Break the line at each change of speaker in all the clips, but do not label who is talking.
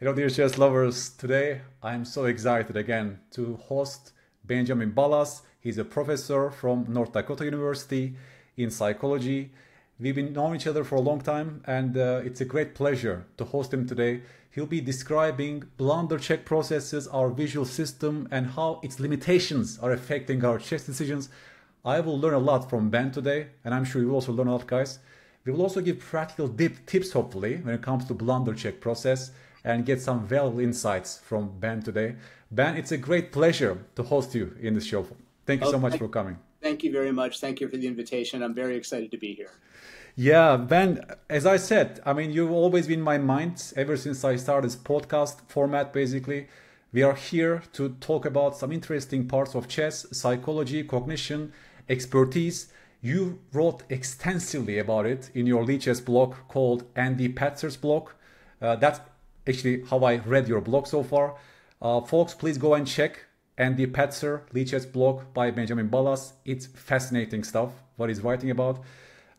Hello, dear chess lovers. Today, I'm so excited again to host Benjamin Balas. He's a professor from North Dakota University in psychology. We've been knowing each other for a long time, and it's a great pleasure to host him today. He'll be describing blunder check processes, our visual system, and how its limitations are affecting our chess decisions. I will learn a lot from Ben today, and I'm sure you will also learn a lot, guys. We will also give practical deep tips, hopefully, when it comes to blunder check process and get some valuable insights from Ben today. Ben, it's a great pleasure to host you in this show. Thank you
Oh,
so much for coming.
thank you very much. Thank you for the invitation. I'm very excited to be here.
Yeah, Ben, as I said, I mean, you've always been in my mind ever since I started this podcast format, basically. We are here to talk about some interesting parts of chess, psychology, cognition, expertise. You wrote extensively about it in your Lichess blog called Andy Patzer's blog. That's actually how I read your blog so far. Folks, please go and check Andy Patzer, Lichess blog by Benjamin Balas. It's fascinating stuff, what he's writing about.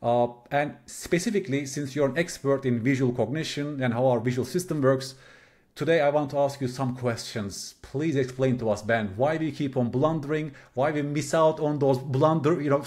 And specifically, since you're an expert in visual cognition and how our visual system works, today I want to ask you some questions. Please explain to us, Ben, why we keep on blundering, why we miss out on those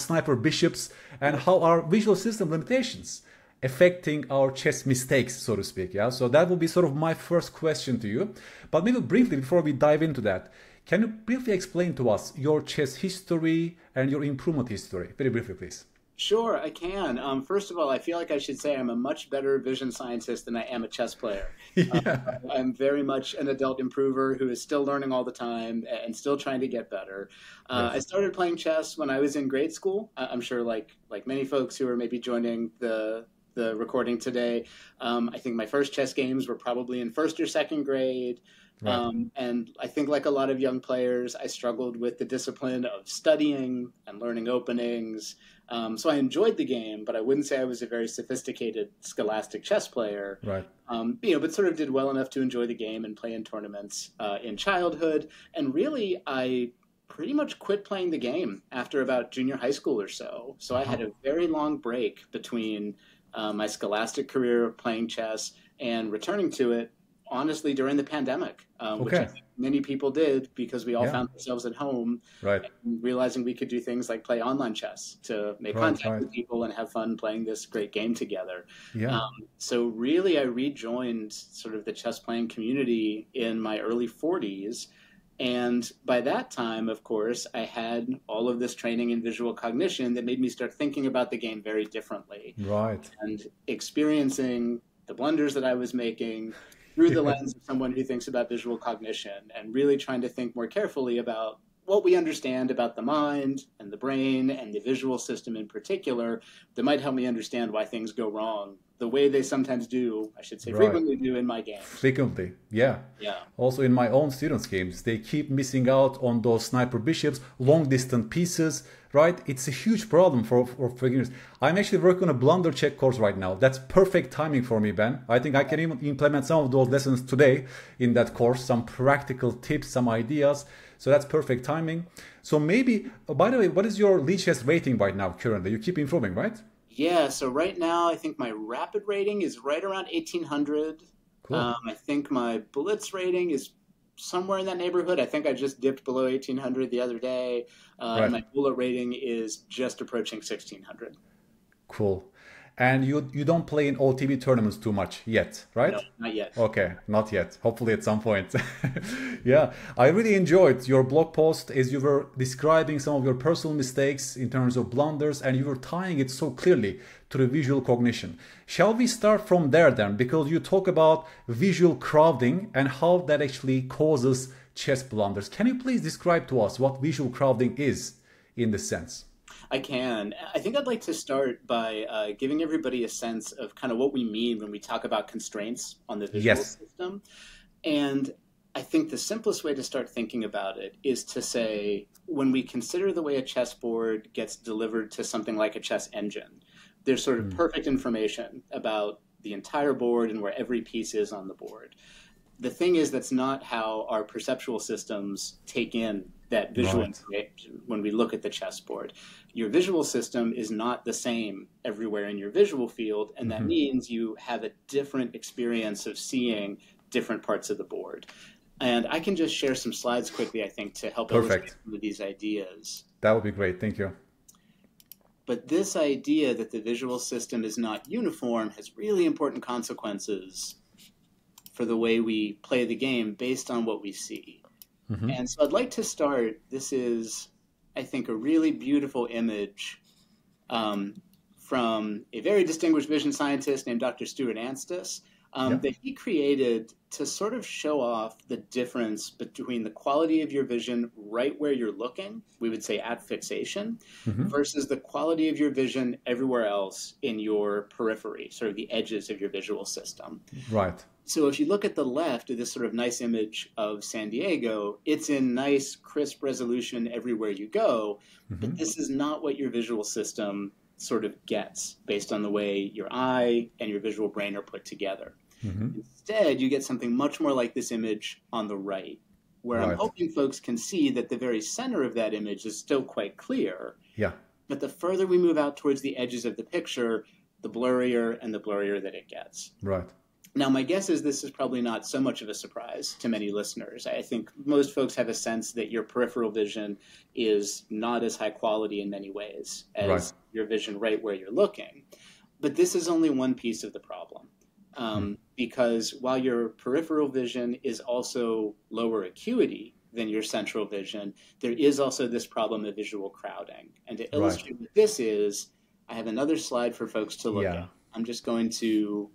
sniper bishops, and how our visual system limitations affecting our chess mistakes, so to speak. Yeah, so that will be sort of my first question to you. But maybe briefly, before we dive into that, can you briefly explain to us your chess history and your improvement history? Very briefly, please.
Sure, I can. First of all, I feel like I should say I'm a much better vision scientist than I am a chess player.
Yeah.
I'm very much an adult improver who is still learning all the time and still trying to get better. I
Yes.
started playing chess when I was in grade school. I'm sure, like many folks who are maybe joining the recording today, I think my first chess games were probably in first or second grade.
Right.
And I think, like a lot of young players, I struggled with the discipline of studying and learning openings. So I enjoyed the game, but I wouldn't say I was a very sophisticated scholastic chess player.
Right.
But sort of did well enough to enjoy the game and play in tournaments in childhood. And really, I pretty much quit playing the game after about junior high school or so. So I had
Uh-huh.
a very long break between my scholastic career of playing chess and returning to it, honestly, during the pandemic, which I
Okay.
think many people did because we all
Yeah.
found ourselves at home
Right.
and realizing we could do things like play online chess to make
Right.
contact
Right.
with people and have fun playing this great game together.
Yeah.
So really, I rejoined sort of the chess playing community in my early 40s. And by that time, of course, I had all of this training in visual cognition that made me start thinking about the game very differently
Right.
and experiencing the blunders that I was making through the
Yeah.
lens of someone who thinks about visual cognition and really trying to think more carefully about what we understand about the mind and the brain and the visual system in particular that might help me understand why things go wrong the way they sometimes do, I should say
Right.
frequently do in my games.
Frequently. Yeah.
Yeah.
Also in my own students' games, they keep missing out on those sniper bishops, long distance pieces, right? It's a huge problem for beginners. I'm actually working on a blunder check course right now. That's perfect timing for me, Ben. I think I can even implement some of those lessons today in that course, some practical tips, some ideas. So that's perfect timing. So maybe, by the way, what is your Lichess rating right now currently? You keep improving, right?
Yeah, so right now I think my rapid rating is right around 1800.
Cool.
I think my blitz rating is somewhere in that neighborhood. I think I just dipped below 1800 the other day. And
Right.
my bullet rating is just approaching 1600.
Cool. And you don't play in OTB tournaments too much yet, right?
No, not yet.
Okay, not yet. Hopefully at some point. Yeah, I really enjoyed your blog post as you were describing some of your personal mistakes in terms of blunders and you were tying it so clearly to the visual cognition. Shall we start from there then? Because you talk about visual crowding and how that actually causes chess blunders. Can you please describe to us what visual crowding is in this sense?
I can. I think I'd like to start by giving everybody a sense of kind of what we mean when we talk about constraints on the visual
Yes.
system. And I think the simplest way to start thinking about it is to say, when we consider the way a chessboard gets delivered to something like a chess engine, there's sort of
Mm.
perfect information about the entire board and where every piece is on the board. The thing is, that's not how our perceptual systems take in that visual
Right.
information when we look at the chessboard. Your visual system is not the same everywhere in your visual field, and that
Mhm.
means you have a different experience of seeing different parts of the board. And I can just share some slides quickly, I think, to help illustrate some of these ideas.
That would be great. Thank you.
But this idea that the visual system is not uniform has really important consequences for the way we play the game based on what we see. Mm-hmm. And so I'd like to start, this is, I think, a really beautiful image from a very distinguished vision scientist named Dr. Stuart Anstis that he created to sort of show off the difference between the quality of your vision right where you're looking, we would say at fixation, versus the quality of your vision everywhere else in your periphery, sort of the edges of your visual system.
Right.
So if you look at the left of this sort of nice image of San Diego, it's in nice, crisp resolution everywhere you go, but this is not what your visual system sort of gets based on the way your eye and your visual brain are put together. Instead, you get something much more like this image on the right, where I'm hoping folks can see that the very center of that image is still quite clear. Yeah. But the further we move out towards the edges of the picture, the blurrier and the blurrier that it gets. Right. Now, my guess is this is probably not so much of a surprise to many listeners. I think most folks have a sense that your peripheral vision is not as high quality in many ways as your vision right where you're looking. But this is only one piece of the problem. Because while your peripheral vision is also lower acuity than your central vision, there is also this problem of visual crowding. And to illustrate what this is, I have another slide for folks to look at. I'm just going to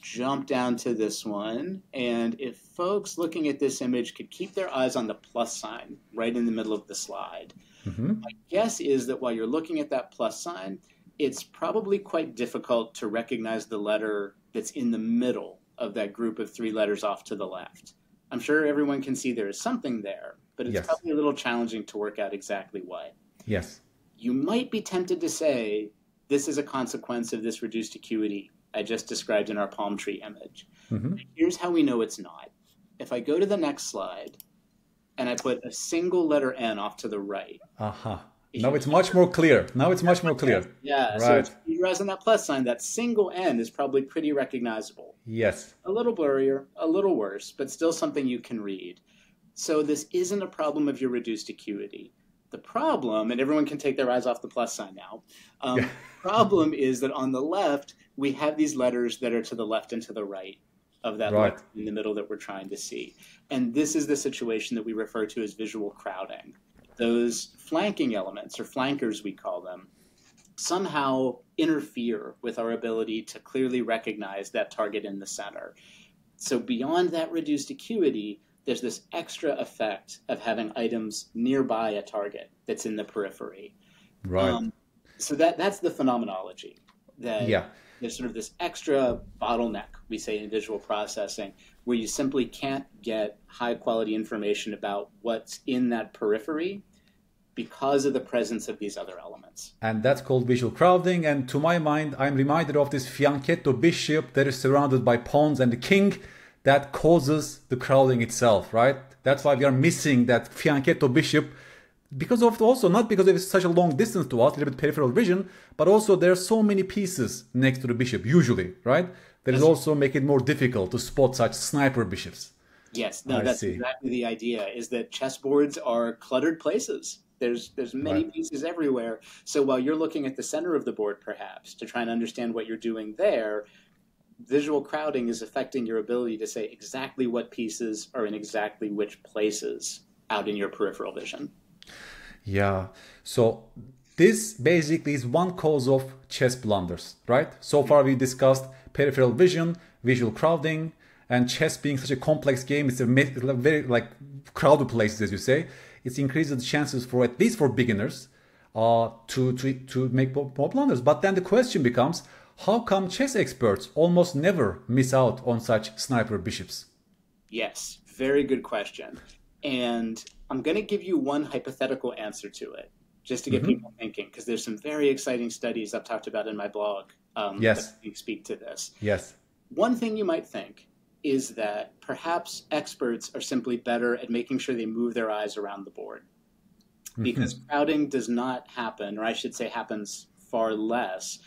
jump down to this one. And if folks looking at this image could keep their eyes on the plus sign right in the middle of the slide, my guess is that while you're looking at that plus sign, it's probably quite difficult to recognize the letter that's in the middle of that group of three letters off to the left. I'm sure everyone can see there is something there, but it's probably a little challenging to work out exactly what. Yes. You might be tempted to say this is a consequence of this reduced acuity I just described in our palm tree image. Here's how we know it's not. If I go to the next slide and I put a single letter N off to the right. Now it's much more clear. Yeah, so if you rise on that plus sign, that single N is probably pretty recognizable. Yes. A little blurrier, a little worse, but still something you can read. So this isn't a problem of your reduced acuity. The problem, and everyone can take their eyes off the plus sign now, problem is that on the left, we have these letters that are to the left and to the right of that letter in the middle that we're trying to see. And this is the situation that we refer to as visual crowding. Those flanking elements, or flankers we call them, somehow interfere with our ability to clearly recognize that target in the center. So beyond that reduced acuity, there's this extra effect of having items nearby a target that's in the periphery. Right. So that's the phenomenology. That there's sort of this extra bottleneck, we say in visual processing, where you simply can't get high quality information about what's in that periphery because of the presence of these other elements. And that's called visual crowding. And to my mind, I'm reminded of this fianchetto bishop that is surrounded by pawns and the king that causes the crowding itself, right? That's why we are missing that fianchetto bishop, because of also, not because it's such a long distance to us, a little bit peripheral vision, but also there are so many pieces next to the bishop, usually, right? That is also make it more difficult to spot such sniper bishops. Yes, no, that's exactly the idea, is that chessboards are cluttered places. There's many pieces everywhere. So while you're looking at the center of the board, perhaps, to try and understand what you're doing there, visual crowding is affecting your ability to say exactly what pieces are in exactly which places out in your peripheral vision. Yeah. So this basically is one cause of chess blunders, right? So far we discussed peripheral vision, visual crowding, and chess being such a complex game. It's a very crowded places, as you say. It increases the chances for, at least for beginners, to make more blunders. But then the question becomes, how come chess experts almost never miss out on such sniper bishops? Yes, very good question. And I'm going to give you one hypothetical answer to it, just to get people thinking, because there's some very exciting studies I've talked about in my blog that speak to this. Yes. One thing you might think is that perhaps experts are simply better at making sure they move their eyes around the board, because crowding does not happen, or I should say happens far less,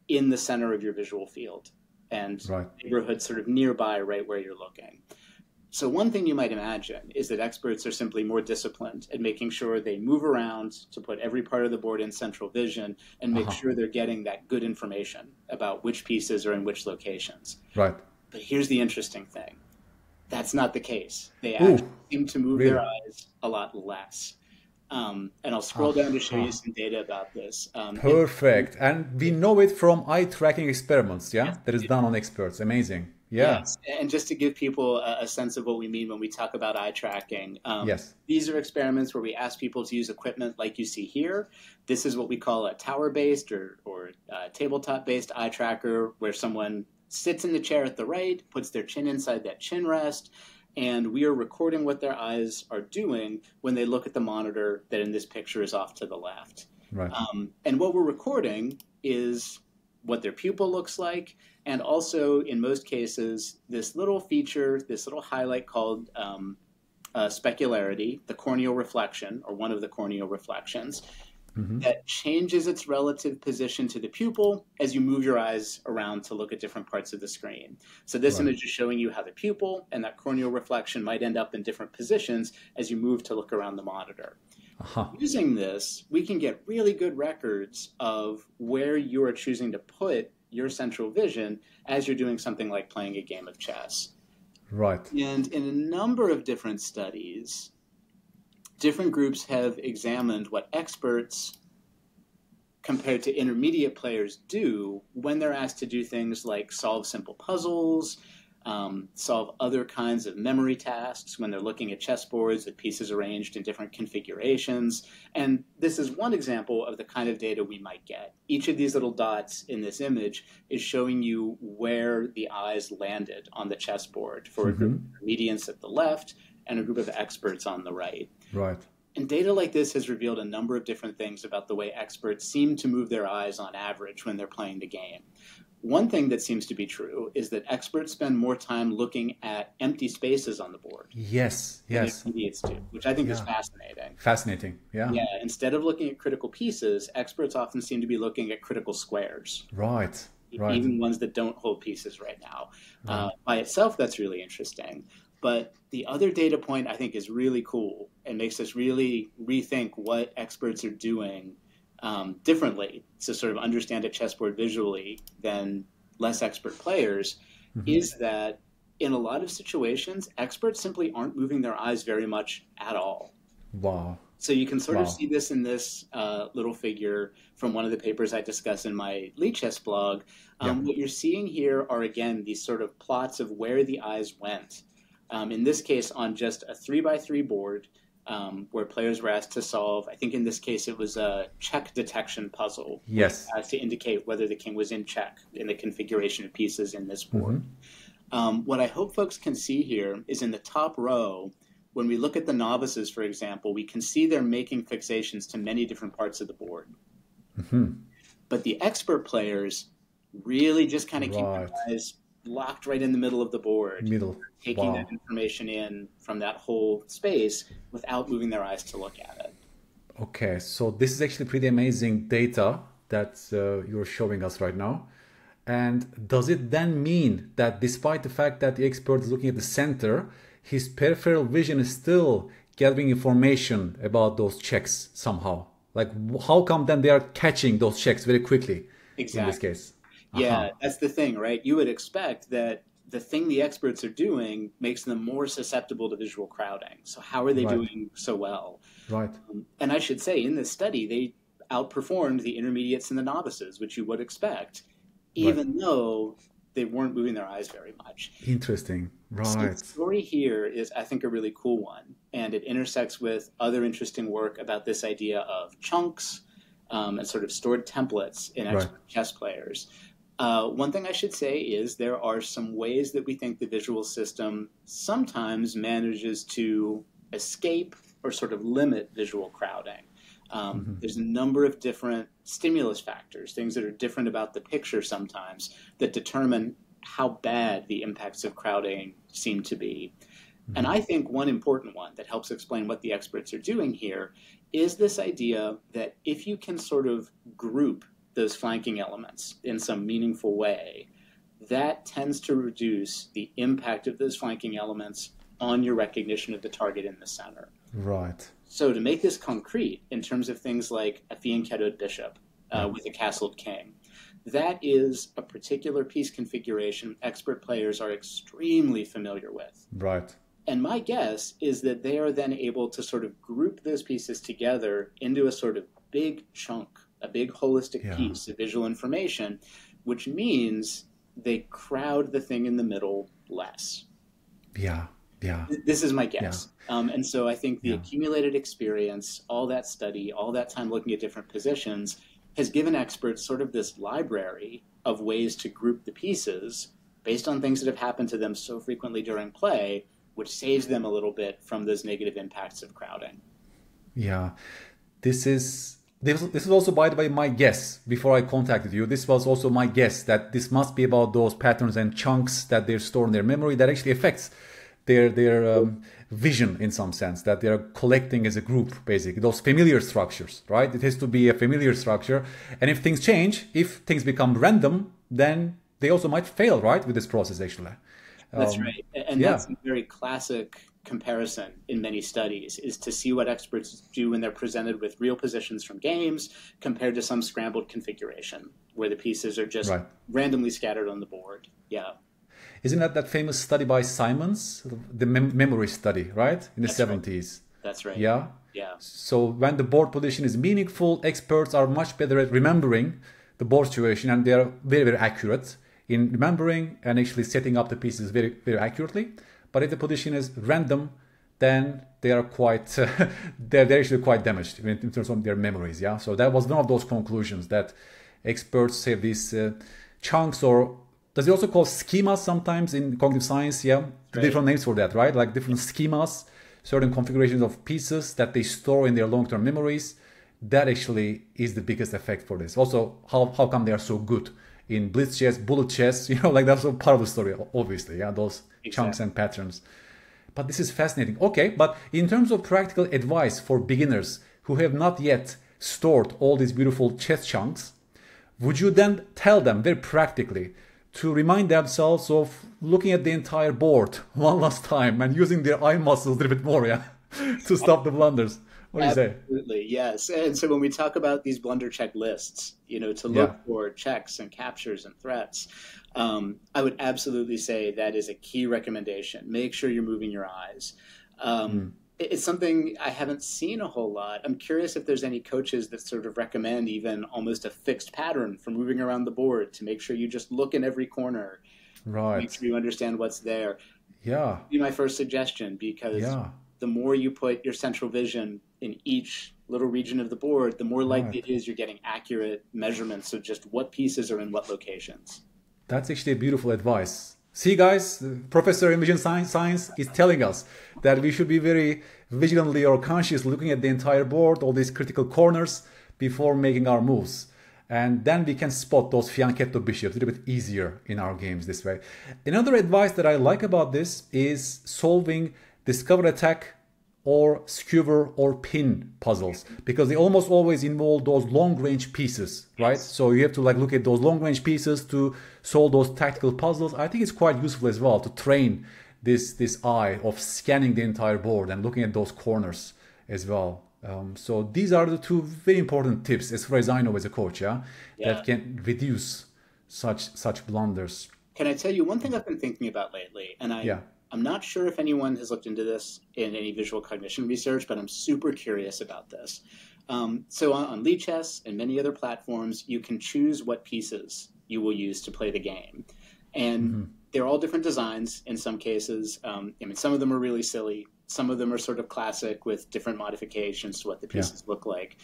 in the center of your visual field. and
Right.
neighborhoods sort of nearby right where you're looking. So one thing you might imagine is that experts are simply more disciplined at making sure they move around to put every part of the board in central vision and make sure they're getting that good information about which pieces are in which locations.
Right.
But here's the interesting thing. That's not the case. They actually seem to move their eyes a lot less. And I'll scroll down to show you some data about this.
Perfect. And we know it from eye tracking experiments, yeah?
Yes,
that is done on experts. Amazing. Yeah.
Yes. And just to give people a sense of what we mean when we talk about eye tracking,
Yes.
these are experiments where we ask people to use equipment like you see here. This is what we call a tower-based or tabletop-based eye tracker, where someone sits in the chair at the right, puts their chin inside that chin rest, and we are recording what their eyes are doing when they look at the monitor that in this picture is off to the left.
Right.
And what we're recording is what their pupil looks like, and also, in most cases, this little feature, this little highlight called specularity, the corneal reflection, or one of the corneal reflections, that changes its relative position to the pupil as you move your eyes around to look at different parts of the screen. So this image is showing you how the pupil and that corneal reflection might end up in different positions as you move to look around the monitor. Using this, we can get really good records of where you are choosing to put your central vision as you're doing something like playing a game of chess.
Right.
And in a number of different studies, different groups have examined what experts compared to intermediate players do when they're asked to do things like solve simple puzzles, solve other kinds of memory tasks when they're looking at chessboards with pieces arranged in different configurations. And this is one example of the kind of data we might get. Each of these little dots in this image is showing you where the eyes landed on the chessboard for a group of intermediates at the left and a group of experts on the right.
Right.
And data like this has revealed a number of different things about the way experts seem to move their eyes on average when they're playing the game. One thing that seems to be true is that experts spend more time looking at empty spaces on the board.
Yes. Yes.
Than intermediates do, which I think is fascinating.
Fascinating. Yeah.
Yeah. Instead of looking at critical pieces, experts often seem to be looking at critical squares.
Right. Right.
Even ones that don't hold pieces right now. By itself, that's really interesting. But the other data point I think is really cool and makes us really rethink what experts are doing differently to sort of understand a chessboard visually than less expert players, is that in a lot of situations, experts simply aren't moving their eyes very much at all.
Wow.
So you can sort of see this in this little figure from one of the papers I discuss in my Lichess blog. What you're seeing here are, again, these sort of plots of where the eyes went. In this case, on just a 3x3 board, where players were asked to solve, I think in this case it was a check detection puzzle.
Yes.
To indicate whether the king was in check in the configuration of pieces in this board. What I hope folks can see here is in the top row, when we look at the novices, for example, we can see they're making fixations to many different parts of the board. But the expert players really just kind of keep their eyes locked right in the middle of the board, taking that information in from that whole space without moving their eyes to look at it.
Okay, so this is actually pretty amazing data that you're showing us right now. And does it then mean that despite the fact that the expert is looking at the center, his peripheral vision is still gathering information about those checks somehow? Like, how come then they are catching those checks very quickly in this case?
Yeah, that's the thing, right? You would expect that the thing the experts are doing makes them more susceptible to visual crowding. So how are they doing so well?
Right.
And I should say, in this study, they outperformed the intermediates and the novices, which you would expect, even though they weren't moving their eyes very much.
Interesting. Right.
So the story here is, I think, a really cool one. And it intersects with other interesting work about this idea of chunks and sort of stored templates in expert chess players. One thing I should say is there are some ways that we think the visual system sometimes manages to escape or sort of limit visual crowding. There's a number of different stimulus factors, things that are different about the picture sometimes, that determine how bad the impacts of crowding seem to be. And I think one important one that helps explain what the experts are doing here is this idea that if you can sort of group those flanking elements in some meaningful way, that tends to reduce the impact of those flanking elements on your recognition of the target in the center.
Right.
So to make this concrete in terms of things like a fianchettoed bishop with a castled king, that is a particular piece configuration expert players are extremely familiar with.
Right.
And my guess is that they are then able to sort of group those pieces together into a sort of big chunk, a big holistic piece of visual information, which means they crowd the thing in the middle less.
Yeah. Yeah.
This is my guess. Yeah. And so I think the accumulated experience, all that study, all that time looking at different positions has given experts sort of this library of ways to group the pieces based on things that have happened to them so frequently during play, which saves them a little bit from those negative impacts of crowding.
Yeah. This is also, by the way, my guess before I contacted you. This was also my guess that this must be about those patterns and chunks that they store in their memory that actually affects their vision in some sense, that they're collecting as a group, basically, those familiar structures, right? It has to be a familiar structure. And if things change, if things become random, then they also might fail, right, with this process, actually.
That's right. And that's a very classic comparison in many studies, is to see what experts do when they're presented with real positions from games compared to some scrambled configuration where the pieces are just randomly scattered on the board. Yeah.
Isn't that famous study by Simons, the memory study, right? In the 70s.
That's right.
Yeah?
Yeah.
So when the board position is meaningful, experts are much better at remembering the board situation, and they are very, very accurate in remembering and actually setting up the pieces very, very accurately. But if the position is random, then they are quite, they're actually quite damaged in terms of their memories. Yeah. So that was one of those conclusions, that experts have these chunks, or does it also call schemas sometimes in cognitive science? Yeah. Right. Different names for that, right? Like different schemas, certain configurations of pieces that they store in their long-term memories. That actually is the biggest effect for this. Also, how come they are so good in blitz chess, bullet chess? Like that's a part of the story, obviously. Yeah, those chunks and patterns. But this is fascinating. Okay, but in terms of practical advice for beginners who have not yet stored all these beautiful chess chunks, would you then tell them very practically to remind themselves of looking at the entire board one last time and using their eye muscles a little bit more, to stop the blunders? What do you say?
Absolutely, yes. And so when we talk about these blunder check lists, to look for checks and captures and threats, I would absolutely say that is a key recommendation. Make sure you're moving your eyes. It's something I haven't seen a whole lot. I'm curious if there's any coaches that sort of recommend even almost a fixed pattern for moving around the board to make sure you just look in every corner.
Right.
Make sure you understand what's there.
Yeah.
Be my first suggestion, because the more you put your central vision in each little region of the board, the more likely it is you're getting accurate measurements of just what pieces are in what locations.
That's actually a beautiful advice. See, guys, Professor in Vision Science is telling us that we should be very vigilantly or consciously looking at the entire board, all these critical corners, before making our moves. And then we can spot those fianchetto bishops a little bit easier in our games this way. Another advice that I like about this is solving discover attack or skewer or pin puzzles, because they almost always involve those long range pieces, right? So you have to look at those long range pieces to solve those tactical puzzles. I think it's quite useful as well to train this eye of scanning the entire board and looking at those corners as well. So these are the two very important tips, as far as I know as a coach, that can reduce such blunders.
Can I tell you one thing I've been thinking about lately? And I'm not sure if anyone has looked into this in any visual cognition research, but I'm super curious about this. So on Lichess and many other platforms, you can choose what pieces you will use to play the game. And they're all different designs in some cases. Some of them are really silly. Some of them are sort of classic with different modifications to what the pieces look like.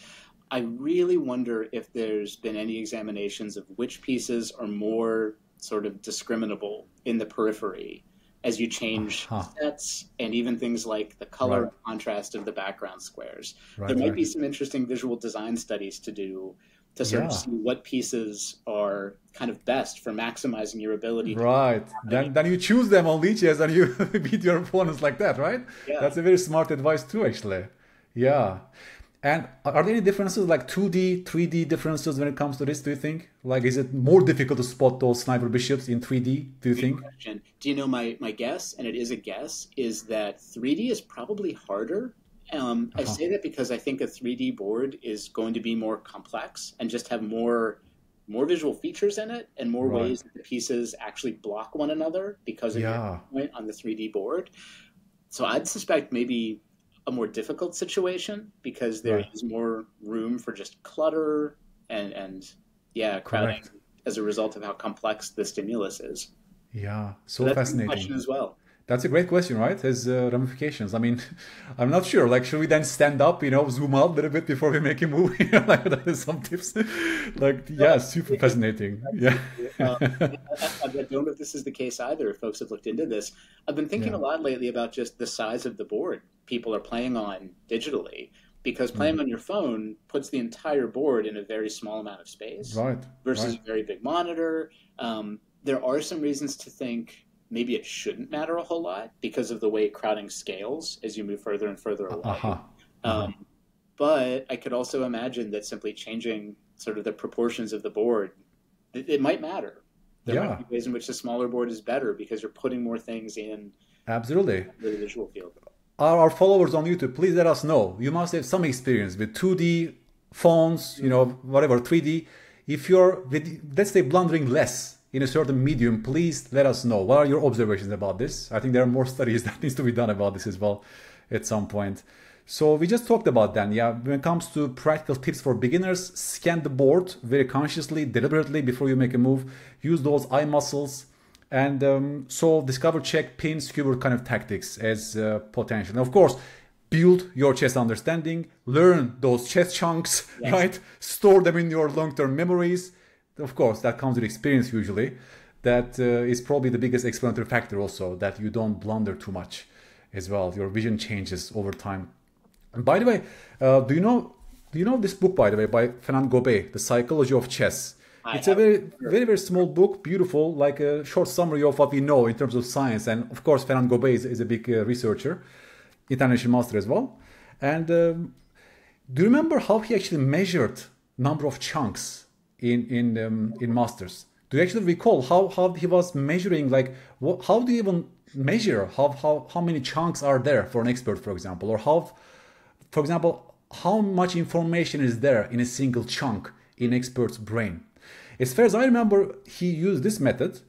I really wonder if there's been any examinations of which pieces are more sort of discriminable in the periphery as you change sets and even things like the color contrast of the background squares. There might be some interesting visual design studies to do to sort of see what pieces are kind of best for maximizing your ability.
Then you choose them on Lichess and you beat your opponents like that, right? That's a very smart advice too, actually. Yeah. And are there any differences, like 2D, 3D differences when it comes to this, do you think? Like, is it more difficult to spot those sniper bishops in 3D, do you
Good
think?
question. Do you know my guess, and it is a guess, is that 3D is probably harder. I
Uh-huh.
say that because I think a 3D board is going to be more complex and just have more visual features in it and more
Right.
ways that the pieces actually block one another because of your
Yeah,
point on the 3D board. So I'd suspect maybe a more difficult situation because there
right.
is more room for just clutter and yeah, crowding
Correct.
as a result of how complex the stimulus is.
Yeah,
So
so
that's a good question
fascinating.
as well.
That's a great question, right? Has ramifications. I mean, I'm not sure. Like, should we then stand up, zoom out a little bit before we make a move? Like, that is some tips. Like, yeah, super fascinating. Yeah.
Absolutely. I don't know if this is the case either, if folks have looked into this. I've been thinking
Yeah.
a lot lately about just the size of the board people are playing on digitally, because playing
Mm.
on your phone puts the entire board in a very small amount of space
Right,
versus
right.
a very big monitor. There are some reasons to think maybe it shouldn't matter a whole lot because of the way crowding scales as you move further and further away.
Aha. Aha.
Um, but I could also imagine that simply changing sort of the proportions of the board, it might matter. There might
Yeah,
be ways in which the smaller board is better because you're putting more things in
absolutely.
the visual field.
Our followers on YouTube, please let us know. You must have some experience with 2D phones, whatever, 3D. If you're, let's say, blundering less in a certain medium, please let us know. What are your observations about this? I think there are more studies that needs to be done about this as well at some point. So we just talked about that. Yeah, when it comes to practical tips for beginners, scan the board very consciously, deliberately before you make a move. Use those eye muscles. And so discover, check, pin, skewer kind of tactics as potential. And of course, build your chess understanding, learn those chess chunks,
Yes.
right? Store them in your long-term memories. Of course, that comes with experience usually. That is probably the biggest explanatory factor also, that you don't blunder too much as well. Your vision changes over time. And by the way, do you know this book, by the way, by Fernand Gobet, The Psychology of Chess?
I
It's a
have.
very, very, very small book, beautiful, like a short summary of what we know in terms of science. And of course, Fernand Gobet is a big researcher, international master as well. And do you remember how he actually measured number of chunks in masters? Do you actually recall how he was measuring? Like, how do you even measure how many chunks are there for an expert, for example, or for example, how much information is there in a single chunk in expert's brain? As far as I remember, he used this method.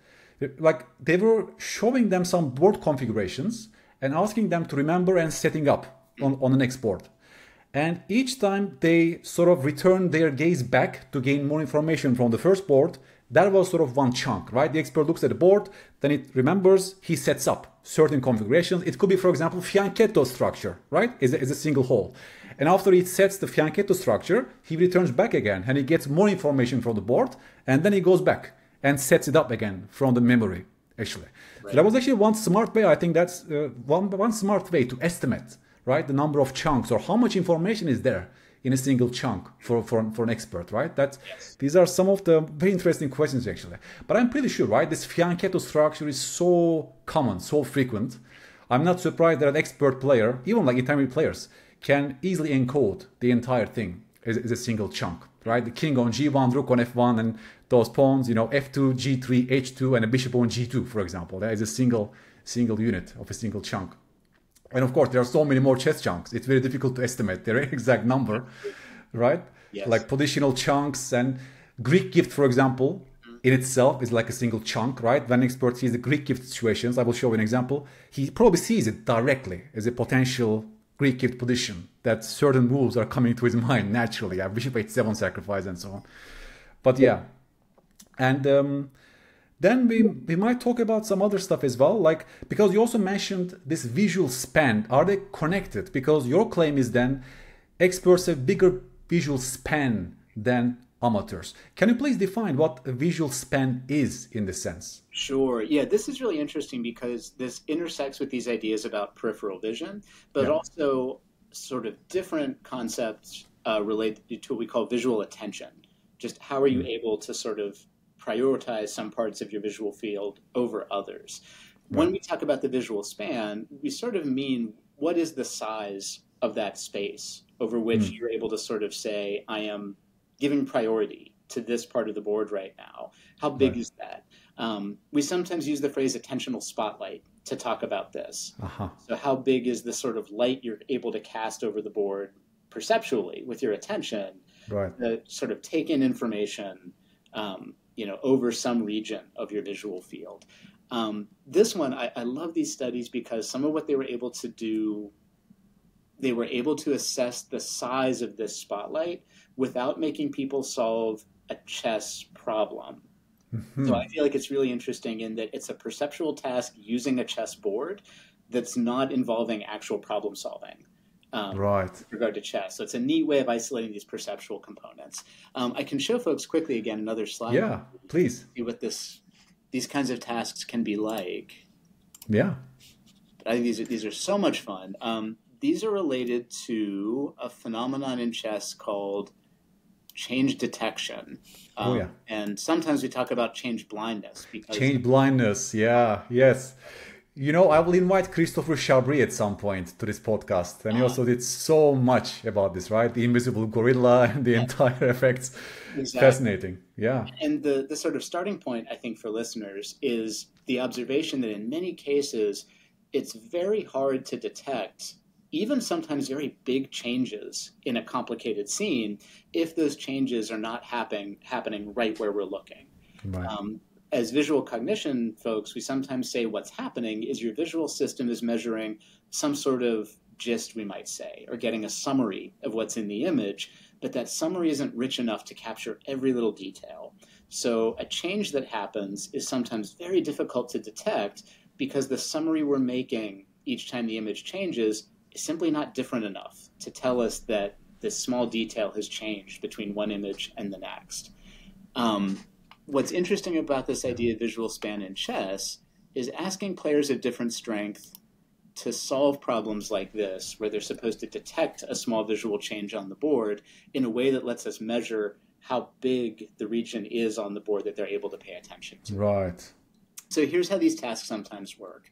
Like, they were showing them some board configurations and asking them to remember and setting up on the next board. And each time they sort of return their gaze back to gain more information from the first board, that was sort of one chunk, right? The expert looks at the board, then it remembers, he sets up certain configurations. It could be, for example, fianchetto structure, right? Is a single hole. And after he sets the fianchetto structure, he returns back again and he gets more information from the board, and then he goes back and sets it up again from the memory, actually. So
Right.
that was actually one smart way. I think that's one smart way to estimate, right, the number of chunks or how much information is there in a single chunk for an expert, right?
Yes.
These are some of the very interesting questions, actually. But I'm pretty sure, right, this fianchetto structure is so common, so frequent. I'm not surprised that an expert player, even like intermediate players, can easily encode the entire thing as a single chunk, right? The king on g1, rook on f1, and those pawns, f2, g3, h2, and a bishop on g2, for example. That is a single unit of a single chunk. And of course, there are so many more chess chunks. It's very difficult to estimate their exact number, right?
Yes.
Like positional chunks and Greek gift, for example, in itself is like a single chunk, right? When an expert sees the Greek gift situations, I will show you an example. He probably sees it directly as a potential Greek gift position, that certain moves are coming to his mind naturally. Bishop h7 sacrifice and so on. But yeah, and then we might talk about some other stuff as well, like, because you also mentioned this visual span. Are they connected? Because your claim is then experts have bigger visual span than amateurs. Can you please define what a visual span is in this sense?
Sure. Yeah, this is really interesting because this intersects with these ideas about peripheral vision, but
Yeah.
also sort of different concepts related to what we call visual attention. Just how are you
Mm.
able to sort of prioritize some parts of your visual field over others? When
Right.
we talk about the visual span, we sort of mean what is the size of that space over which you're able to sort of say, I am giving priority to this part of the board right now. How big is that? We sometimes use the phrase attentional spotlight to talk about this. So how big is the sort of light you're able to cast over the board perceptually with your attention to sort of take in information, over some region of your visual field. This one, I love these studies because some of what they were able to do, they were able to assess the size of this spotlight without making people solve a chess problem. So I feel like it's really interesting in that it's a perceptual task using a chess board that's not involving actual problem solving. With regard to chess. So it's a neat way of isolating these perceptual components. I can show folks quickly again another slide.
Yeah, please.
See what these kinds of tasks can be like.
Yeah.
But I think these are so much fun. These are related to a phenomenon in chess called change detection. And sometimes we talk about change blindness.
Change blindness, yes. I will invite Christopher Chabry at some point to this podcast. And he also did so much about this, right? The invisible gorilla and the entire effects. Exactly. Fascinating. Yeah.
And the sort of starting point, I think, for listeners is the observation that in many cases, it's very hard to detect even sometimes very big changes in a complicated scene if those changes are not happening right where we're looking. As visual cognition folks, we sometimes say what's happening is your visual system is measuring some sort of gist, we might say, or getting a summary of what's in the image, but that summary isn't rich enough to capture every little detail. So a change that happens is sometimes very difficult to detect because the summary we're making each time the image changes is simply not different enough to tell us that this small detail has changed between one image and the next. What's interesting about this idea of visual span in chess is asking players of different strength to solve problems like this, where they're supposed to detect a small visual change on the board in a way that lets us measure how big the region is on the board that they're able to pay attention to.
Right.
So here's how these tasks sometimes work.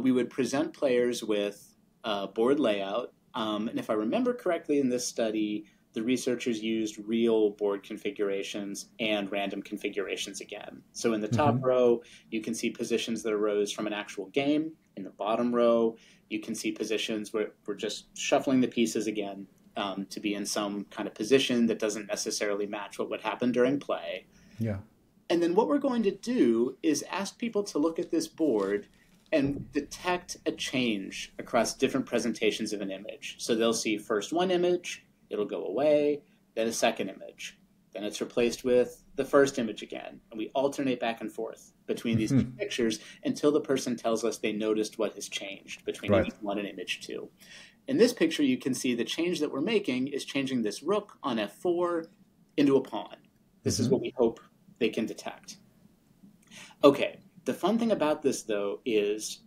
We would present players with a board layout. And if I remember correctly in this study, the researchers used real board configurations and random configurations again. So in the top row, you can see positions that arose from an actual game. In the bottom row, you can see positions where we're just shuffling the pieces again to be in some kind of position that doesn't necessarily match what would happen during play.
Yeah.
And then what we're going to do is ask people to look at this board and detect a change across different presentations of an image. So they'll see first one image, it'll go away, then a second image. Then it's replaced with the first image again. And we alternate back and forth between these two pictures until the person tells us they noticed what has changed between image one and image two. In this picture, you can see the change that we're making is changing this rook on f4 into a pawn. This is what we hope they can detect. Okay, the fun thing about this, though, is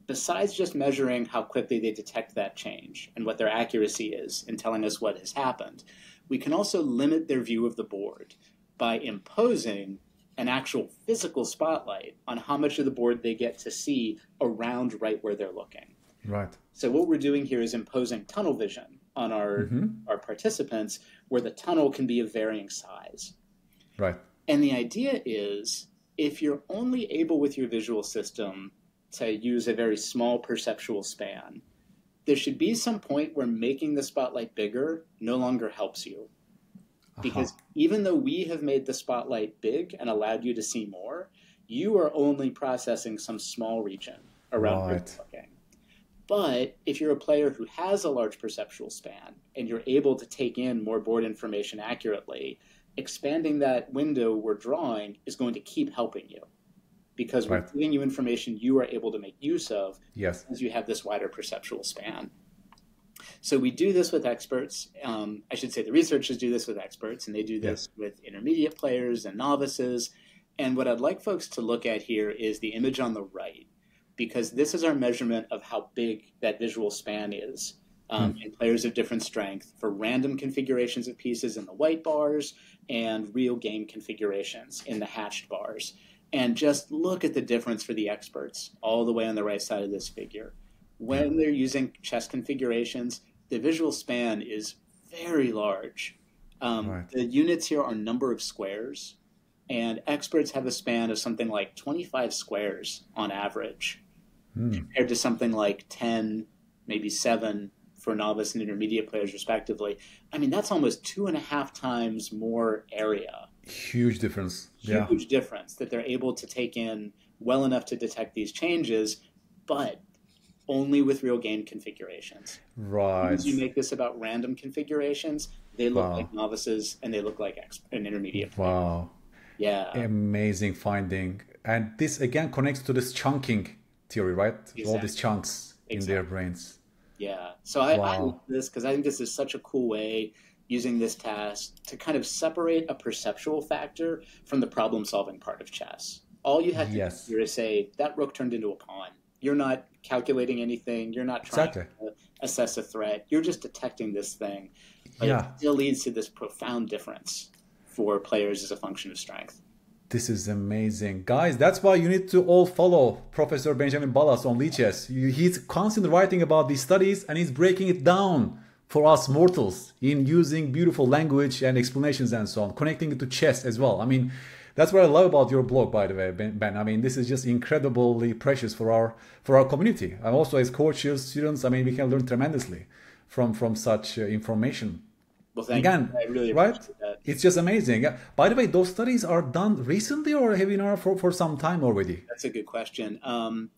besides just measuring how quickly they detect that change and what their accuracy is in telling us what has happened, we can also limit their view of the board by imposing an actual physical spotlight on how much of the board they get to see around right where they're looking.
Right.
So what we're doing here is imposing tunnel vision on our participants where the tunnel can be of varying size.
Right.
And the idea is if you're only able with your visual system to use a very small perceptual span, there should be some point where making the spotlight bigger no longer helps you. Because even though we have made the spotlight big and allowed you to see more, you are only processing some small region around where you're looking. But if you're a player who has a large perceptual span and you're able to take in more board information accurately, expanding that window we're drawing is going to keep helping you. Because we're giving you information you are able to make use of as you have this wider perceptual span. So we do this with experts. I should say the researchers do this with experts, and they do this with intermediate players and novices. And what I'd like folks to look at here is the image on the right, because this is our measurement of how big that visual span is in players of different strength for random configurations of pieces in the white bars and real game configurations in the hatched bars. And just look at the difference for the experts all the way on the right side of this figure. When they're using chess configurations, the visual span is very large.
Right.
The units here are number of squares, and experts have a span of something like 25 squares on average, compared to something like 10, maybe 7 for novice and intermediate players, respectively. I mean, that's almost 2.5 times more area.
Huge difference. Yeah.
Huge difference that they're able to take in well enough to detect these changes, but only with real game configurations.
Right.
Once you make this about random configurations, they look
Wow.
like novices and they look like an intermediate player.
Wow.
Yeah.
Amazing finding. And this again connects to this chunking theory, right?
Exactly.
All these chunks in their brains.
Yeah. So I love this because I think this is such a cool way, using this task to kind of separate a perceptual factor from the problem-solving part of chess. All you have to do here is say, that rook turned into a pawn. You're not calculating anything. You're not trying to assess a threat. You're just detecting this thing. But it still leads to this profound difference for players as a function of strength.
This is amazing. Guys, that's why you need to all follow Professor Benjamin Balas on Lichess. He's constantly writing about these studies and he's breaking it down for us mortals in using beautiful language and explanations and so on, connecting it to chess as well. I mean, that's what I love about your blog, by the way, Ben. I mean, this is just incredibly precious for our community. And also as coaches, students, I mean, we can learn tremendously from such information.
Well, thank you. I really appreciate that.
It's just amazing. By the way, those studies are done recently or have been around for some time already?
That's a good question.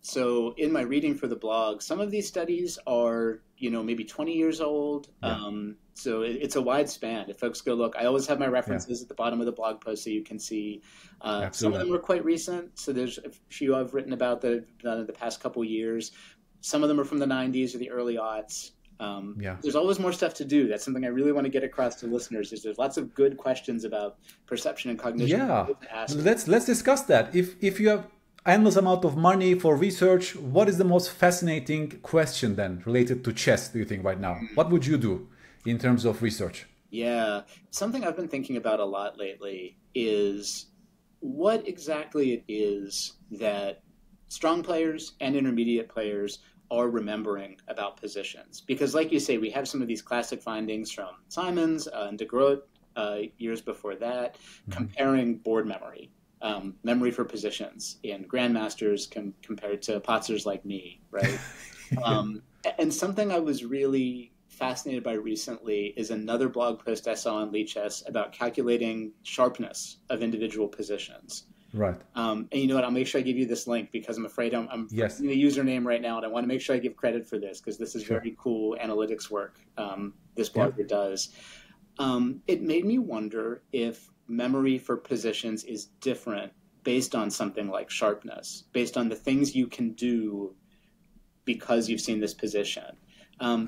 So in my reading for the blog, some of these studies are, maybe 20 years old. Yeah. So it's a wide span. If folks go look, I always have my references at the bottom of the blog post so you can see. Some of them are quite recent. So there's a few I've written about that I've done in the past couple of years. Some of them are from the 90s or the early aughts. There's always more stuff to do. That's something I really want to get across to listeners. There's lots of good questions about perception and cognition.
Yeah, let's discuss that. If you have endless amount of money for research, what is the most fascinating question then related to chess, do you think, right now? What would you do in terms of research?
Yeah, something I've been thinking about a lot lately is what exactly it is that strong players and intermediate players are remembering about positions. Because like you say, we have some of these classic findings from Simons and de Groot years before that, comparing board memory, memory for positions in grandmasters compared to potzers like me, right? And something I was really fascinated by recently is another blog post I saw on Lichess about calculating sharpness of individual positions.
Right.
And you know what? I'll make sure I give you this link because I'm afraid I'm in the username right now, and I want to make sure I give credit for this because this is very cool analytics work this blogger does. It made me wonder if memory for positions is different based on something like sharpness, based on the things you can do because you've seen this position.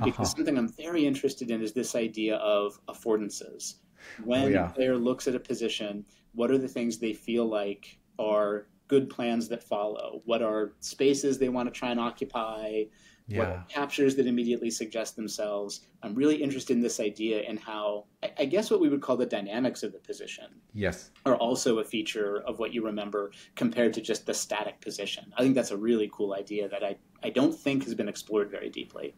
Because something I'm very interested in is this idea of affordances. When a player looks at a position, what are the things they feel like are good plans that follow? What are spaces they want to try and occupy? What are captures that immediately suggest themselves? I'm really interested in this idea and how, I guess what we would call the dynamics of the position are also a feature of what you remember compared to just the static position. I think that's a really cool idea that I don't think has been explored very deeply.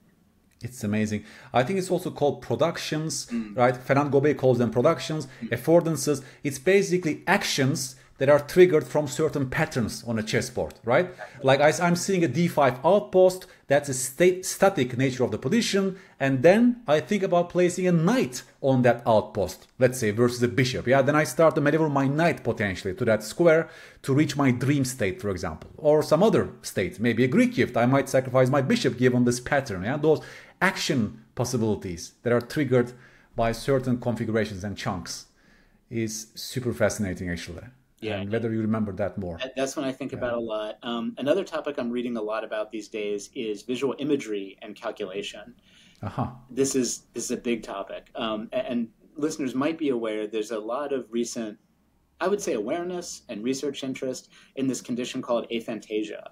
It's amazing. I think it's also called productions, right? Fernand Gobet calls them productions, affordances. It's basically actions that are triggered from certain patterns on a chessboard, right? Like I'm seeing a d5 outpost, that's a static nature of the position, and then I think about placing a knight on that outpost, let's say versus a bishop. Then I start to maneuver my knight potentially to that square to reach my dream state, for example, or some other state, maybe a Greek gift. I might sacrifice my bishop given this pattern. Those action possibilities that are triggered by certain configurations and chunks is super fascinating, actually. And whether you remember that more.
That's what I think about a lot. Another topic I'm reading a lot about these days is visual imagery and calculation. This is a big topic. And listeners might be aware there's a lot of recent, I would say, awareness and research interest in this condition called aphantasia.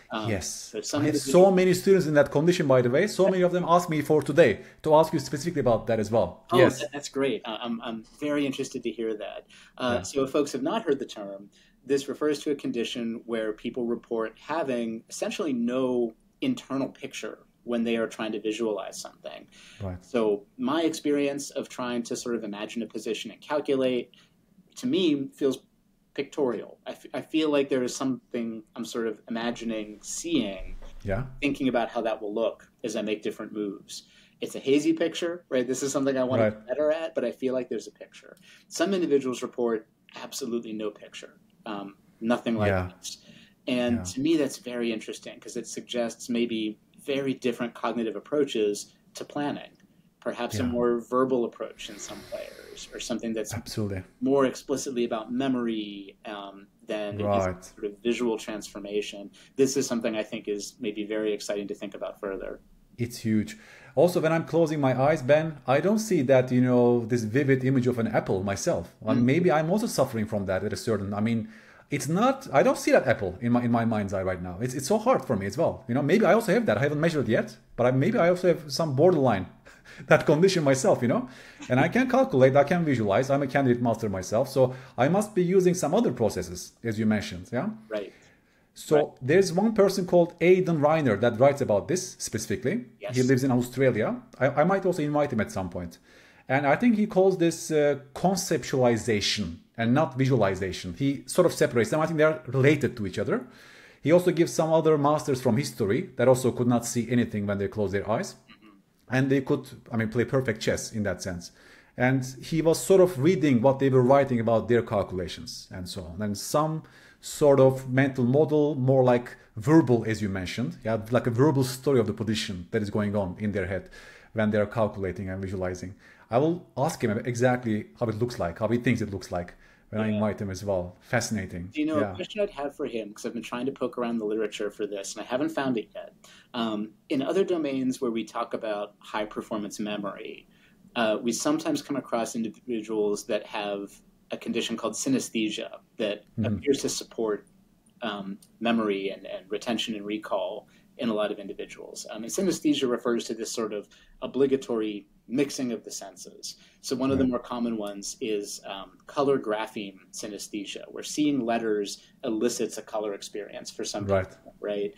So I have so many students in that condition, by the way. So many of them asked me for today to ask you specifically about that as well.
That's great. I'm very interested to hear that. So if folks have not heard the term, this refers to a condition where people report having essentially no internal picture when they are trying to visualize something.
Right.
So my experience of trying to sort of imagine a position and calculate, to me, feels pictorial. I feel like there is something I'm sort of imagining, seeing, thinking about how that will look as I make different moves. It's a hazy picture, right? This is something I want to get better at, but I feel like there's a picture. Some individuals report absolutely no picture, nothing like this. And to me, that's very interesting because it suggests maybe very different cognitive approaches to planning, perhaps a more verbal approach in some players, or something that's more explicitly about memory than sort of visual transformation. This is something I think is maybe very exciting to think about further.
It's huge. Also, when I'm closing my eyes, Ben, I don't see that, this vivid image of an apple myself. Maybe I'm also suffering from that at a certain, it's not, I don't see that apple in my mind's eye right now. It's so hard for me as well. Maybe I also have that. I haven't measured yet, but maybe I also have some borderline, that condition myself, and I can calculate, I can visualize. I'm a candidate master myself. So I must be using some other processes, as you mentioned. Yeah.
Right.
So there's one person called Aidan Reiner that writes about this specifically.
Yes.
He lives in Australia. I might also invite him at some point. And I think he calls this conceptualization and not visualization. He sort of separates them. I think they're related to each other. He also gives some other masters from history that also could not see anything when they close their eyes. And they could, play perfect chess in that sense. And he was sort of reading what they were writing about their calculations and so on. And some sort of mental model, more like verbal, as you mentioned, like a verbal story of the position that is going on in their head when they're calculating and visualizing. I will ask him exactly how it looks like, how he thinks it looks like when I invite him as well. Fascinating.
Do you know a question I'd have for him, because I've been trying to poke around the literature for this and I haven't found it yet. In other domains where we talk about high performance memory, we sometimes come across individuals that have a condition called synesthesia that appears to support memory and retention and recall in a lot of individuals. And synesthesia refers to this sort of obligatory mixing of the senses. So one of the more common ones is color grapheme synesthesia, where seeing letters elicits a color experience for some people, right?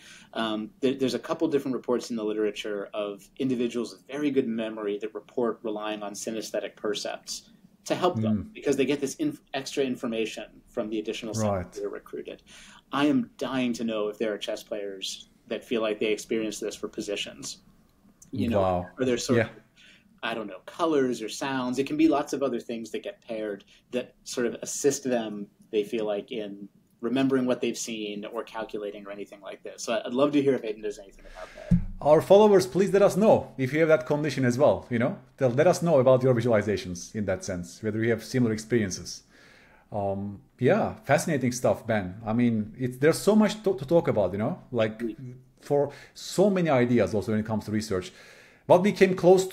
There's a couple different reports in the literature of individuals with very good memory that report relying on synesthetic percepts to help them because they get this extra information from the additional senses that are recruited. I am dying to know if there are chess players that feel like they experience this for positions. Or there's sort of, I don't know, colors or sounds. It can be lots of other things that get paired that sort of assist them, they feel like, in remembering what they've seen or calculating or anything like this. So I'd love to hear if Aidan knows anything about that.
Our followers, please let us know if you have that condition as well. Let us know about your visualizations in that sense, whether you have similar experiences. Fascinating stuff, Ben. There's so much to talk about, like for so many ideas also when it comes to research. What we came closest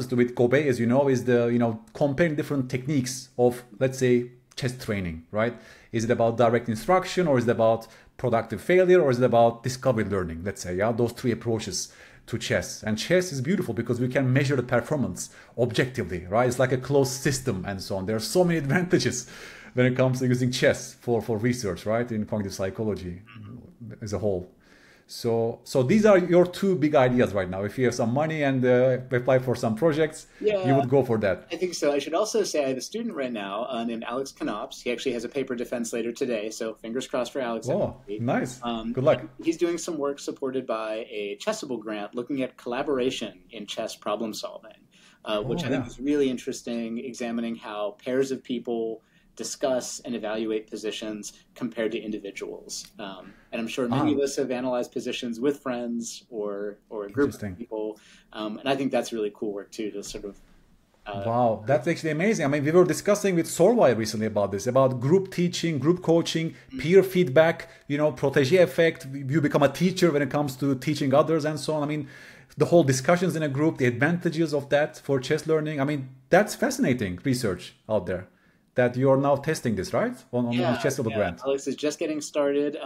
to with Kobe, as you know, is the, comparing different techniques of, let's say, chess training, right? Is it about direct instruction, or is it about productive failure, or is it about discovery learning? Let's say, those three approaches to chess. And chess is beautiful because we can measure the performance objectively, right? It's like a closed system and so on. There are so many advantages when it comes to using chess for research, right? In cognitive psychology as a whole. So these are your two big ideas right now. If you have some money and apply for some projects, you would go for that.
I think so. I should also say I have a student right now named Alex Knops. He actually has a paper defense later today, so fingers crossed for Alex.
Oh, nice. Good luck.
He's doing some work supported by a Chessable grant looking at collaboration in chess problem solving, which I think is really interesting, examining how pairs of people discuss and evaluate positions compared to individuals. And I'm sure many of us have analyzed positions with friends or a group of people. And I think that's really cool work too, to sort of...
Wow, that's actually amazing. We were discussing with Solvay recently about this, about group teaching, group coaching, peer feedback, protege effect. You become a teacher when it comes to teaching others and so on. The whole discussions in a group, the advantages of that for chess learning. That's fascinating research out there. That you are now testing this, right? On Chessable grant.
Alex is just getting started.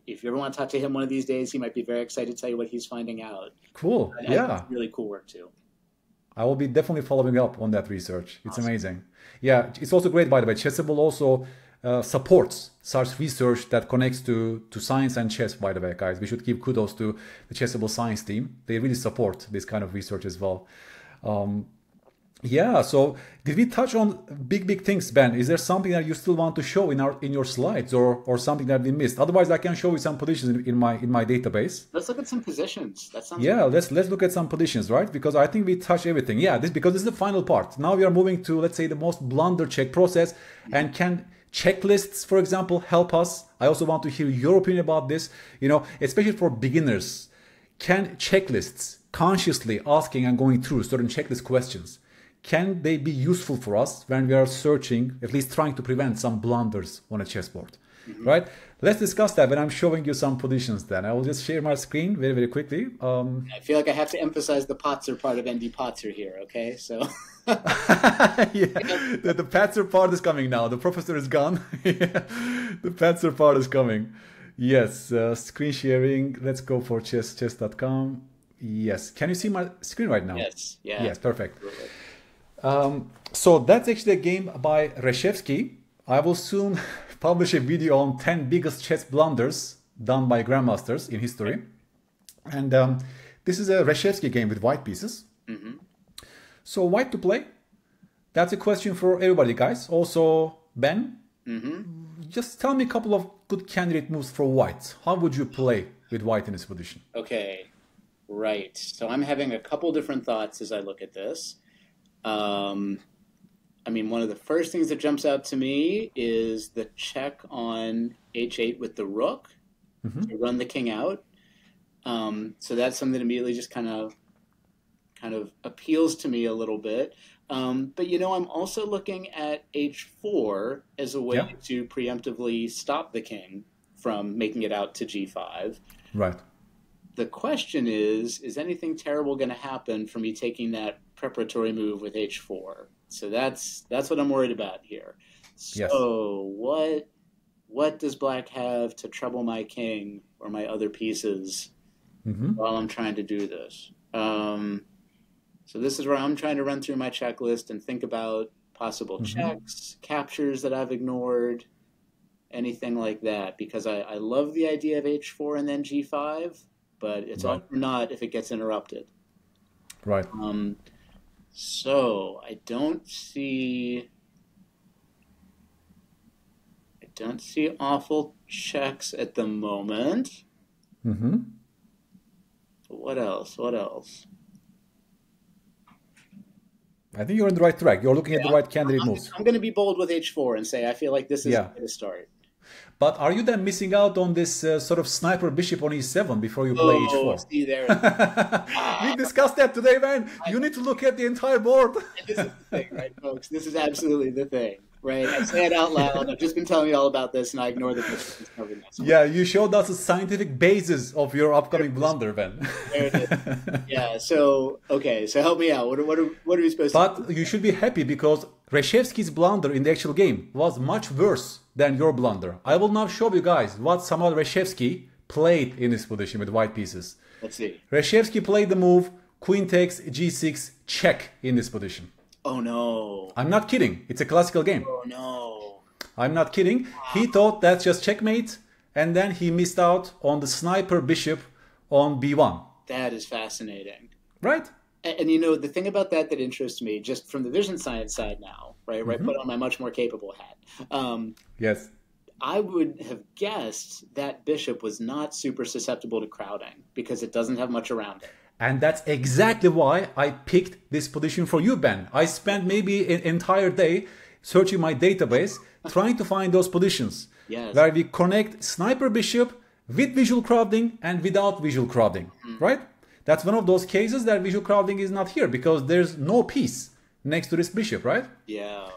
If you ever want to talk to him one of these days, he might be very excited to tell you what he's finding out.
Cool.
It's really cool work too.
I will be definitely following up on that research. It's amazing. Yeah, it's also great, by the way. Chessable also supports such research that connects to science and chess, by the way, guys. We should give kudos to the Chessable science team. They really support this kind of research as well. Yeah, so did we touch on big things, Ben? Is there something that you still want to show in your slides, or something that we missed? Otherwise, I can show you some positions in my database.
Let's look at some positions. That sounds
yeah. Let's look at some positions, right? Because I think we touched everything. Yeah, because this is the final part. Now we are moving to, let's say, the most blunder check process. And can checklists, for example, help us? I also want to hear your opinion about this. Especially for beginners, can checklists consciously asking and going through certain checklist questions, can they be useful for us when we are searching, at least trying to prevent some blunders on a chessboard, right? Let's discuss that when I'm showing you some positions then. I will just share my screen very, very quickly.
I feel like I have to emphasize the Potzer part of ND Potzer here, okay? So...
yeah, the Patzer part is coming now. The professor is gone. The Patzer part is coming. Yes, screen sharing. Let's go for chess.com. Yes. Can you see my screen right now?
Yes. Yeah.
Yes, perfect. So that's actually a game by Reshevsky. I will soon publish a video on 10 biggest chess blunders done by grandmasters in history. And this is a Reshevsky game with white pieces. So white to play? That's a question for everybody, guys. Also, Ben, just tell me a couple of good candidate moves for white. How would you play with white in this position?
Okay, right. So I'm having a couple different thoughts as I look at this. One of the first things that jumps out to me is the check on h8 with the rook to run the king out. So that's something that immediately just kind of appeals to me a little bit. But I'm also looking at h4 as a way to preemptively stop the king from making it out to g5.
Right.
The question is anything terrible going to happen from me taking that preparatory move with h4? So that's what I'm worried about here. So what does black have to trouble my king or my other pieces while I'm trying to do this? So this is where I'm trying to run through my checklist and think about possible checks, captures that I've ignored, anything like that, because I love the idea of h4 and then g5, but it's all or not if it gets interrupted.
Right.
So I don't see awful checks at the moment. What else?
I think you're on the right track. You're looking at the right candidate moves.
I'm going to be bold with h4 and say I feel like this is a way to start.
But are you then missing out on this sort of sniper bishop on e7 before you play h4?
See there.
We discussed that today, man. You need to look at the entire board.
This is the thing, right, folks? This is absolutely the thing, right? I say it out loud. I've just been telling you all about this, and I ignore the bishop.
Yeah, you showed us the scientific basis of your upcoming blunder, Ben.
There it is. Yeah, so help me out. What are we supposed to do?
But you should be happy because Reshevsky's blunder in the actual game was much worse than your blunder. I will now show you guys what Samuel Reshevsky played in this position with white pieces.
Let's see.
Reshevsky played the move queen takes g6 check in this position.
Oh no.
I'm not kidding. It's a classical game.
Oh no.
I'm not kidding. He thought that's just checkmate, and then he missed out on the sniper bishop on b1.
That is fascinating.
Right?
And the thing about that interests me, just from the vision science side now, right? Put on my much more capable hat.
Yes.
I would have guessed that bishop was not super susceptible to crowding because it doesn't have much around it.
And that's exactly why I picked this position for you, Ben. I spent maybe an entire day searching my database, trying to find those positions where we connect sniper bishop with visual crowding and without visual crowding, right? That's one of those cases that visual crowding is not here because there's no piece next to this bishop, right?
Yeah.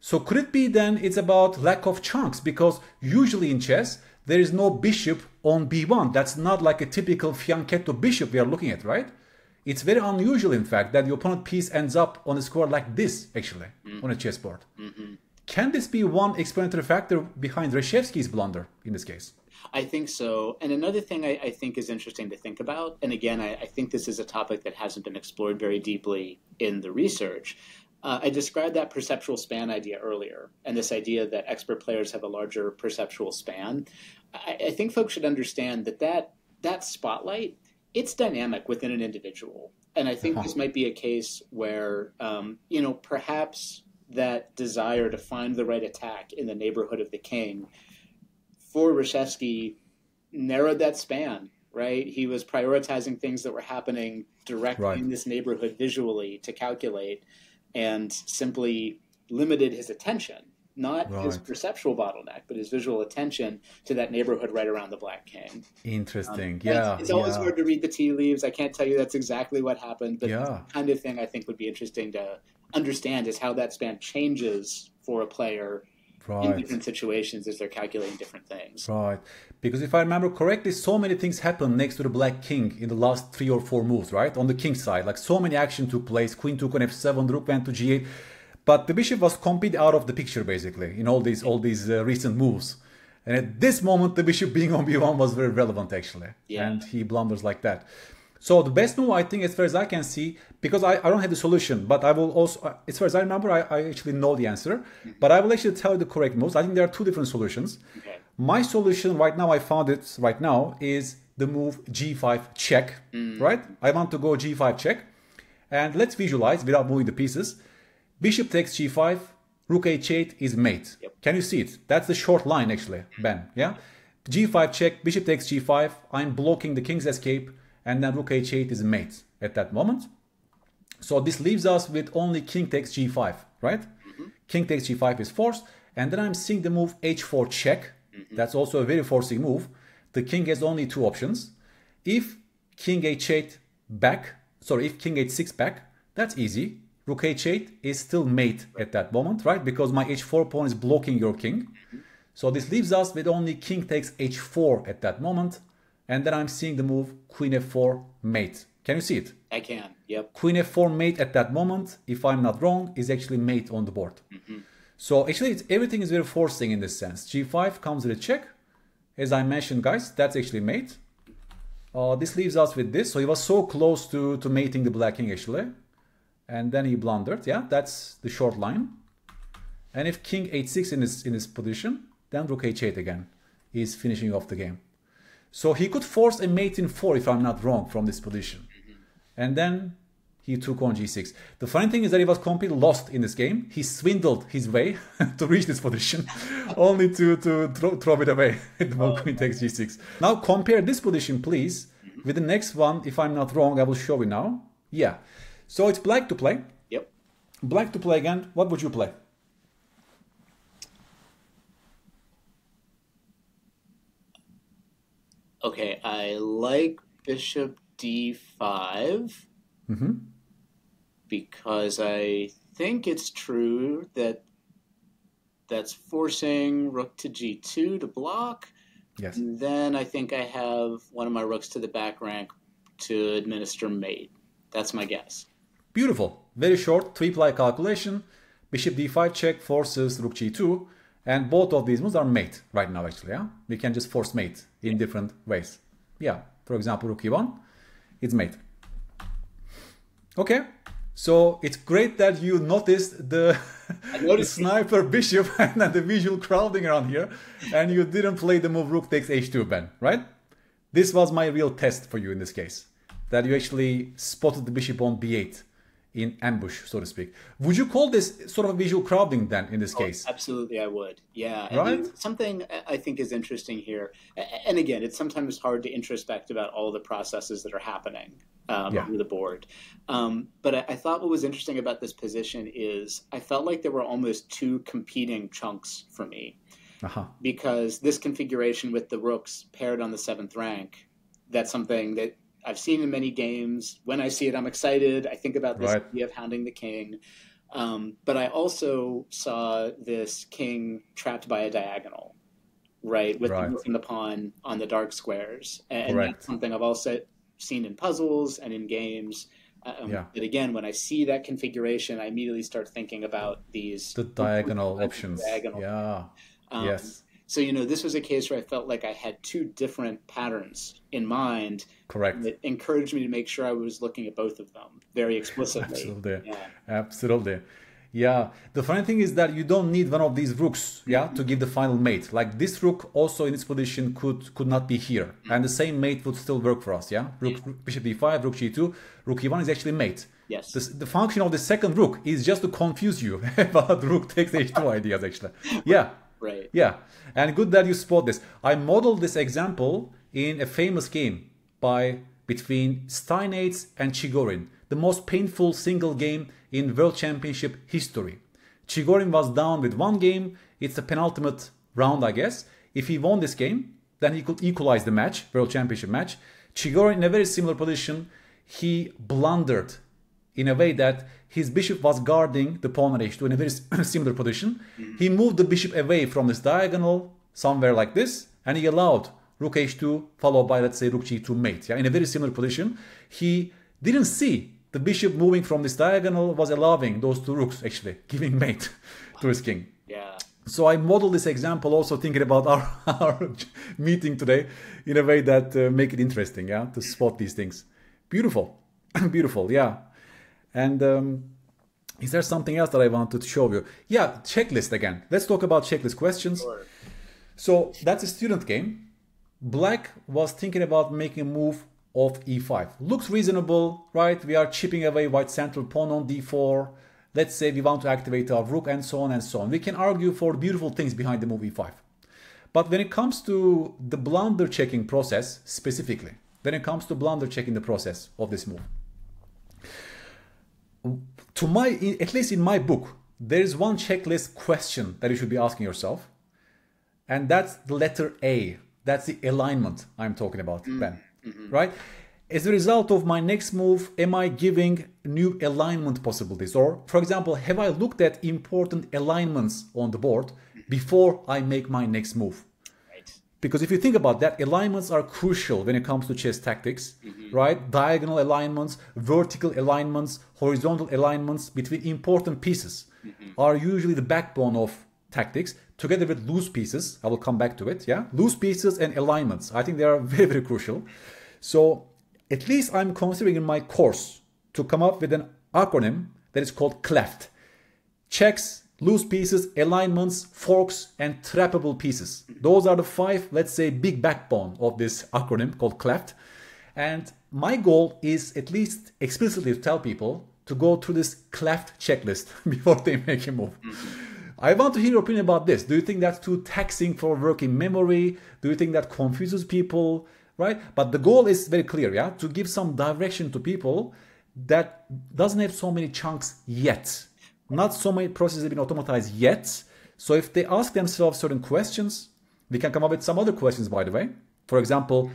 So could it be then it's about lack of chunks? Because usually in chess, there is no bishop on b1. That's not like a typical fianchetto bishop we are looking at, right? It's very unusual, in fact, that the opponent piece ends up on a square like this, actually, on a chessboard. Can this be one explanatory factor behind Reshevsky's blunder in this case?
I think so. And another thing I think is interesting to think about, and again, I think this is a topic that hasn't been explored very deeply in the research. I described that perceptual span idea earlier, and this idea that expert players have a larger perceptual span. I think folks should understand that spotlight, it's dynamic within an individual. And I think this might be a case where, perhaps that desire to find the right attack in the neighborhood of the king for Reshevsky narrowed that span, right? He was prioritizing things that were happening directly in this neighborhood visually to calculate, and simply limited his attention, not his perceptual bottleneck, but his visual attention to that neighborhood right around the black king.
Interesting.
It's always hard to read the tea leaves. I can't tell you that's exactly what happened, but the kind of thing I think would be interesting to understand is how that span changes for a player in different situations as they're calculating different things.
Right. Because if I remember correctly, so many things happened next to the black king in the last 3 or 4 moves, right? On the king side, like so many action took place. Queen took on f7, rook went to g8. But the bishop was completely out of the picture, basically, in all these recent moves. And at this moment, the bishop being on b1 was very relevant, actually. Yeah. And he blunders like that. So the best move, I think, as far as I can see, because I don't have the solution, but I will also, as far as I remember, I actually know the answer. But I will actually tell you the correct moves. I think there are 2 different solutions. Okay. My solution right now, I found it right now, is the move g5 check, right? I want to go g5 check. And let's visualize without moving the pieces. Bishop takes g5, rook h8 is mate. Yep. Can you see it? That's the short line, actually, Ben. Yeah? g5 check, bishop takes g5. I'm blocking the king's escape. And then rook h8 is mate at that moment. So this leaves us with only king takes g5, right? King takes g5 is forced. And then I'm seeing the move h4 check. That's also a very forcing move. The king has only 2 options. If king h8 back, if king h6 back, that's easy. Rook h8 is still mate at that moment, right? Because my h4 pawn is blocking your king. So this leaves us with only king takes h4 at that moment. And then I'm seeing the move queen f4 mate. Can you see it?
I can, yep.
Queen f4 mate at that moment, if I'm not wrong, is actually mate on the board. So actually everything is very forcing in this sense. g5 comes with a check. As I mentioned, guys, that's actually mate. This leaves us with this. So he was so close to mating the black king actually. And then he blundered. Yeah, that's the short line. And if king h6 in this position, then rook h8 again is finishing off the game. So he could force a mate in 4 if I'm not wrong from this position. And then he took on g6. The funny thing is that he was completely lost in this game. He swindled his way to reach this position only to throw it away. The move queen takes g6. Now compare this position please with the next one. If I'm not wrong, I will show you now. Yeah. So it's black to play.
Yep.
Black to play again. What would you play?
Okay, I like bishop d5 because I think it's true that that's forcing rook to g2 to block.
Yes.
And then I think I have one of my rooks to the back rank to administer mate. That's my guess.
Beautiful. Very short 3-ply calculation. Bishop d5 check forces rook g2. And both of these moves are mate right now, actually. Yeah? We can just force mate in different ways. Yeah, for example, rook e1, it's mate. Okay, so it's great that you noticed the sniper bishop and the visual crowding around here, and you didn't play the move rook takes h2, Ben, right? This was my real test for you in this case, that you actually spotted the bishop on b8. In ambush, so to speak. Would you call this sort of a visual crowding then in this case?
Absolutely, I would. Yeah.
Right?
And something I think is interesting here, and again, it's sometimes hard to introspect about all the processes that are happening over the board. But I thought what was interesting about this position is I felt like there were almost 2 competing chunks for me. Because this configuration with the rooks paired on the 7th rank, that's something that I've seen in many games. When I see it, I'm excited. I think about this idea of hounding the king. But I also saw this king trapped by a diagonal, right? With the rook and the pawn on the dark squares. And that's something I've also seen in puzzles and in games. But again, when I see that configuration, I immediately start thinking about these...
The diagonal options. Yes.
So, this was a case where I felt like I had 2 different patterns in mind.
Correct.
It encouraged me to make sure I was looking at both of them very explicitly.
Absolutely. Absolutely. Yeah, the funny thing is that you don't need one of these rooks, yeah, to give the final mate. Like this rook also in its position could not be here, and the same mate would still work for us, yeah. Rook bishop d5, rook g2, rook e1 is actually mate.
Yes.
The function of the second rook is just to confuse you about rook takes h2 ideas, actually. Yeah.
Right.
Yeah, and good that you spot this. I modeled this example in a famous game between Steinitz and Chigorin, the most painful single game in World Championship history. Chigorin was down with one game. It's the penultimate round, I guess. If he won this game, then he could equalize the match, World Championship match. Chigorin, in a very similar position, he blundered in a way that his bishop was guarding the pawn on h2 in a very similar position. He moved the bishop away from this diagonal, somewhere like this, and he allowed rook h2 followed by, let's say, rook g2 mate. Yeah, in a very similar position. He didn't see the bishop moving from this diagonal was allowing those two rooks, actually, giving mate to his king.
Yeah.
So I modeled this example also thinking about our meeting today in a way that make it interesting, yeah, to spot these things. Beautiful. Beautiful, yeah. And is there something else that I wanted to show you? Yeah, checklist again. Let's talk about checklist questions.
Sure.
So that's a student game. Black was thinking about making a move of e5. Looks reasonable, right? We are chipping away white central pawn on d4. Let's say we want to activate our rook and so on and so on. We can argue for beautiful things behind the move e5. But when it comes to the blunder checking process specifically, when it comes to blunder checking the process of this move, at least in my book, there is one checklist question that you should be asking yourself. And that's the letter A. That's the alignment I'm talking about, Ben. Right? As a result of my next move, am I giving new alignment possibilities? Or, for example, have I looked at important alignments on the board before I make my next move?
Right.
Because if you think about that, alignments are crucial when it comes to chess tactics, right? Diagonal alignments, vertical alignments, horizontal alignments between important pieces are usually the backbone of tactics, together with loose pieces. I will come back to it, yeah? Loose pieces and alignments. I think they are very, very crucial. So at least I'm considering in my course to come up with an acronym that is called CLEFT. Checks, loose pieces, alignments, forks, and trappable pieces. Those are the 5, let's say, big backbone of this acronym called CLEFT. And my goal is at least explicitly to tell people to go through this CLEFT checklist before they make a move. I want to hear your opinion about this. Do you think that's too taxing for working memory? Do you think that confuses people? Right? But the goal is very clear, yeah? To give some direction to people that doesn't have so many chunks yet. Not so many processes have been automatized yet. So if they ask themselves certain questions, we can come up with some other questions, by the way. For example,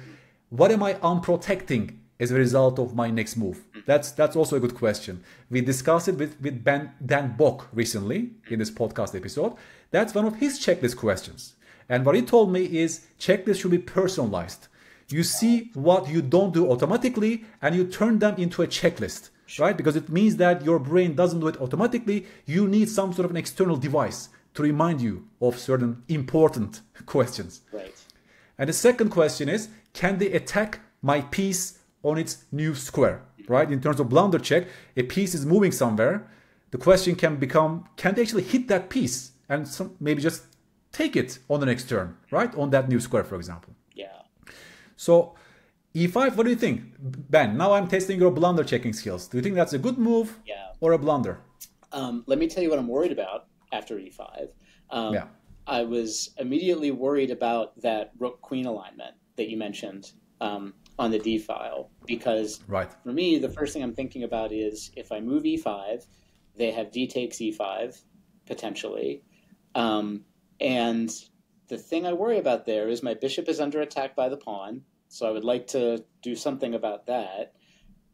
what am I unprotecting as a result of my next move? That's also a good question. We discussed it with Dan Bock recently in this podcast episode. That's one of his checklist questions. And what he told me is checklists should be personalized. You see what you don't do automatically and you turn them into a checklist, right? Because it means that your brain doesn't do it automatically. You need some sort of an external device to remind you of certain important questions.
Right.
And the second question is, can they attack my piece on its new square, right? In terms of blunder check, a piece is moving somewhere. The question can become, can they actually hit that piece and maybe just take it on the next turn, right? On that new square, for example.
Yeah.
So e5, what do you think? Ben, now I'm testing your blunder checking skills. Do you think that's a good move or a blunder?
Let me tell you what I'm worried about after e5. I was immediately worried about that rook-queen alignment that you mentioned on the d file, because for me, the first thing I'm thinking about is if I move e5, they have d takes e5, potentially. And the thing I worry about there is my bishop is under attack by the pawn, so I would like to do something about that.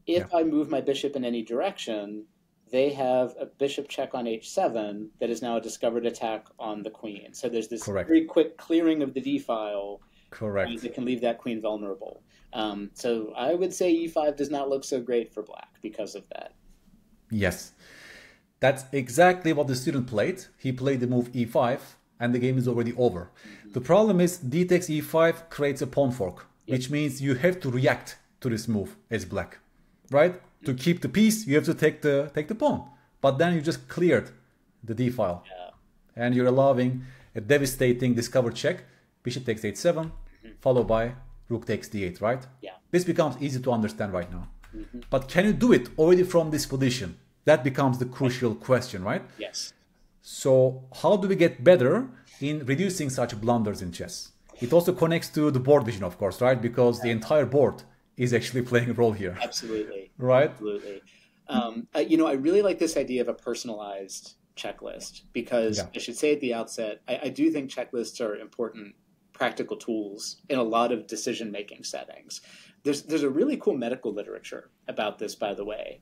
If I move my bishop in any direction, they have a bishop check on h7 that is now a discovered attack on the queen. So there's this very quick clearing of the d file that can leave that queen vulnerable. So I would say e5 does not look so great for black because of that.
Yes, that's exactly what the student played. He played the move e5 and the game is already over. The problem is d takes e5 creates a pawn fork, which means you have to react to this move as black, right? To keep the piece, you have to take the pawn. But then you just cleared the d file.
Yeah.
And you're allowing a devastating discover check. Bishop takes h7, followed by rook takes d8, right?
Yeah.
This becomes easy to understand right now. But can you do it already from this position? That becomes the crucial question, right?
Yes.
So how do we get better in reducing such blunders in chess? It also connects to the board vision, of course, right? Because the entire board is actually playing a role here.
Absolutely.
Right?
Absolutely. I really like this idea of a personalized checklist because I should say at the outset, I do think checklists are important practical tools in a lot of decision-making settings. There's a really cool medical literature about this, by the way.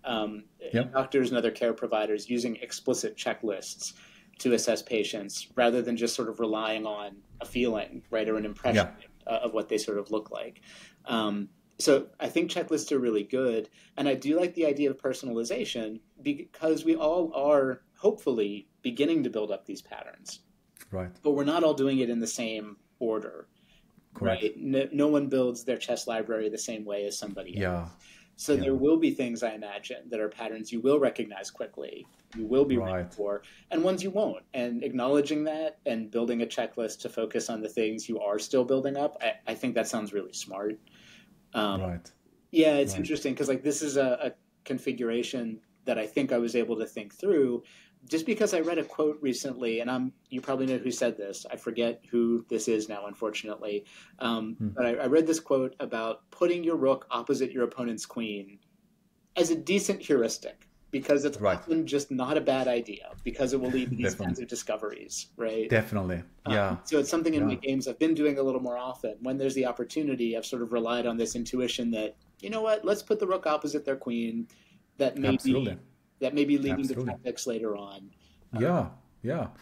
Doctors and other care providers using explicit checklists to assess patients rather than just sort of relying on a feeling, right, or an impression of what they sort of look like. So I think checklists are really good. And I do like the idea of personalization because we all are hopefully beginning to build up these patterns.
Right.
But we're not all doing it in the same order.
Correct.
Right? No one builds their chess library the same way as somebody else. So there will be things, I imagine, that are patterns you will recognize quickly, you will be ready for, and ones you won't. And acknowledging that and building a checklist to focus on the things you are still building up, I think that sounds really smart. Yeah, it's interesting because like this is a configuration that I think I was able to think through just because I read a quote recently, and you probably know who said this. I forget who this is now, unfortunately. But I read this quote about putting your rook opposite your opponent's queen as a decent heuristic because it's often just not a bad idea because it will lead to these kinds of discoveries, right?
Definitely,
So it's something in my games I've been doing a little more often. When there's the opportunity, I've sort of relied on this intuition that, you know what, let's put the rook opposite their queen. That may be leading to tactics later on. But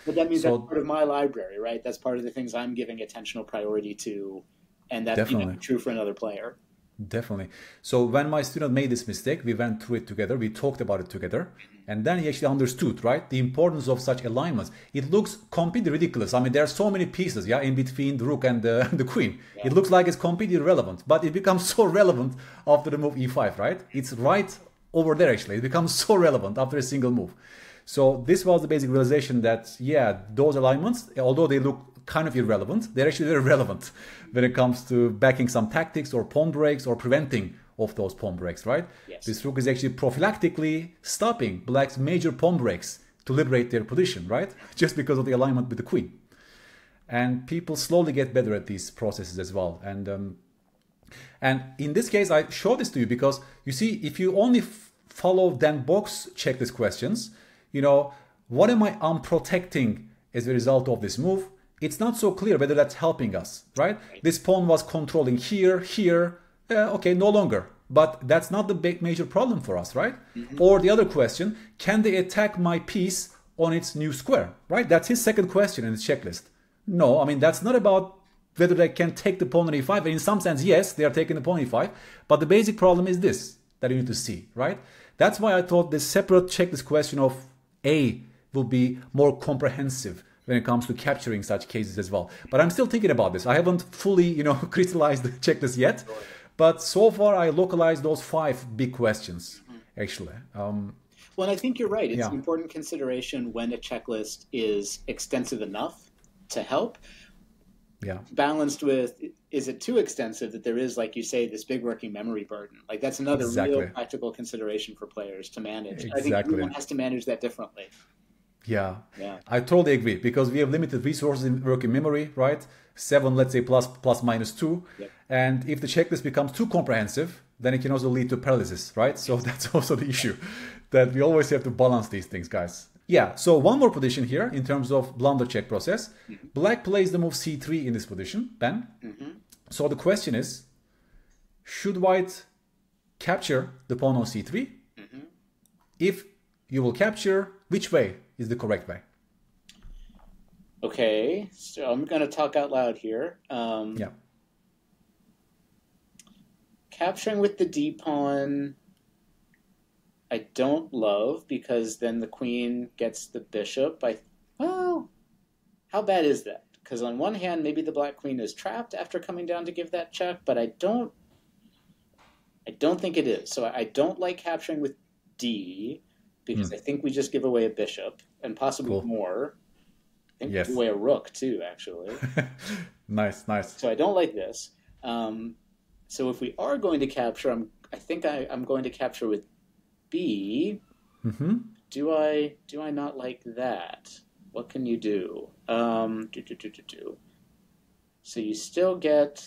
that means that's part of my library, right? That's part of the things I'm giving attentional priority to, and that's even true for another player.
Definitely. So when my student made this mistake, we went through it together, we talked about it together, and then he actually understood, right, the importance of such alignments. It looks completely ridiculous. I mean, there are so many pieces, in between the rook and the queen. It looks like it's completely irrelevant, but it becomes so relevant after the move e5, right? It's right over there, actually. It becomes so relevant after a single move. So this was the basic realization that, those alignments, although they look kind of irrelevant, they're actually very relevant when it comes to backing some tactics or pawn breaks or preventing of those pawn breaks, right?
Yes.
This rook is actually prophylactically stopping black's major pawn breaks to liberate their position, right? Just because of the alignment with the queen. And people slowly get better at these processes as well. And in this case, I show this to you because you see, if you only follow Dan Bock's checklist questions, what am I unprotecting as a result of this move? It's not so clear whether that's helping us, right? This pawn was controlling here, okay, no longer. But that's not the big major problem for us, right? Or the other question, can they attack my piece on its new square, right? That's his second question in his checklist. No, I mean, that's not about whether they can take the pawn on e5. And in some sense, yes, they are taking the pawn e5. But the basic problem is this, that you need to see, right? That's why I thought this separate checklist question of A will be more comprehensive when it comes to capturing such cases as well. But I'm still thinking about this. I haven't fully, crystallized the checklist yet. But so far, I localized those 5 big questions, actually.
Well, I think you're right. It's an important consideration when a checklist is extensive enough to help. Balanced with, is it too extensive that there is, like you say, this big working memory burden? Like that's another real practical consideration for players to manage. I think everyone has to manage that differently. I totally agree because we have limited resources in working memory, right? 7, let's say, plus minus 2. And if the checklist becomes too comprehensive, then it can also lead to paralysis, right? So that's also the issue, that we always have to balance these things, guys. So one more position here in terms of blunder check process. Black plays the move c3 in this position, Ben. So the question is, should white capture the pawn on c3? If you will capture, which way is the correct way? Okay, so I'm going to talk out loud here. Capturing with the d pawn, I don't love because then the queen gets the bishop. Well, how bad is that? Because on one hand, maybe the black queen is trapped after coming down to give that check, but I don't think it is. So I don't like capturing with d. because I think we just give away a bishop and possibly more. I think we give away a rook too, actually.
Nice.
So I don't like this. So if we are going to capture, I think I'm going to capture with B. Do I not like that? What can you do? So you still get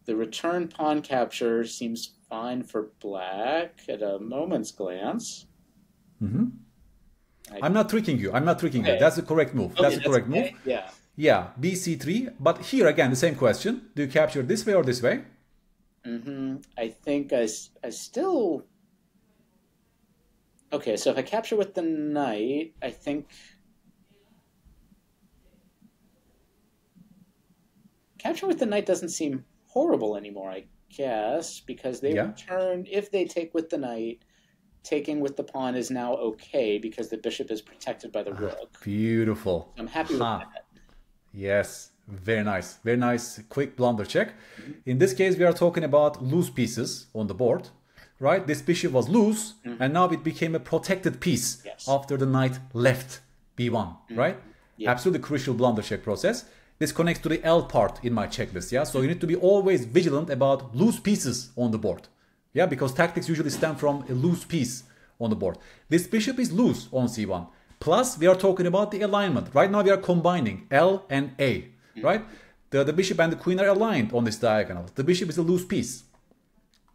the return pawn capture seems fine for black at a moment's glance.
I'm not tricking you. That's the correct move.
Okay,
that's the correct move.
Yeah.
Yeah, BC3. But here again, the same question. Do you capture this way or this way?
I think I still... Okay, so if I capture with the knight, I think... Capture with the knight doesn't seem horrible anymore, I guess, because they return... If they take with the knight, taking with the pawn is now okay because the bishop is protected by the rook.
Beautiful.
I'm happy with that.
Yes, very nice. Very nice, quick blunder check. In this case, we are talking about loose pieces on the board, right? This bishop was loose, and now it became a protected piece after the knight left b1, right? Absolutely crucial blunder check process. This connects to the L part in my checklist, yeah? So you need to be always vigilant about loose pieces on the board, yeah? Because tactics usually stem from a loose piece on the board. This bishop is loose on c1. Plus, we are talking about the alignment. Right now, we are combining L and A, right? The bishop and the queen are aligned on this diagonal. The bishop is a loose piece.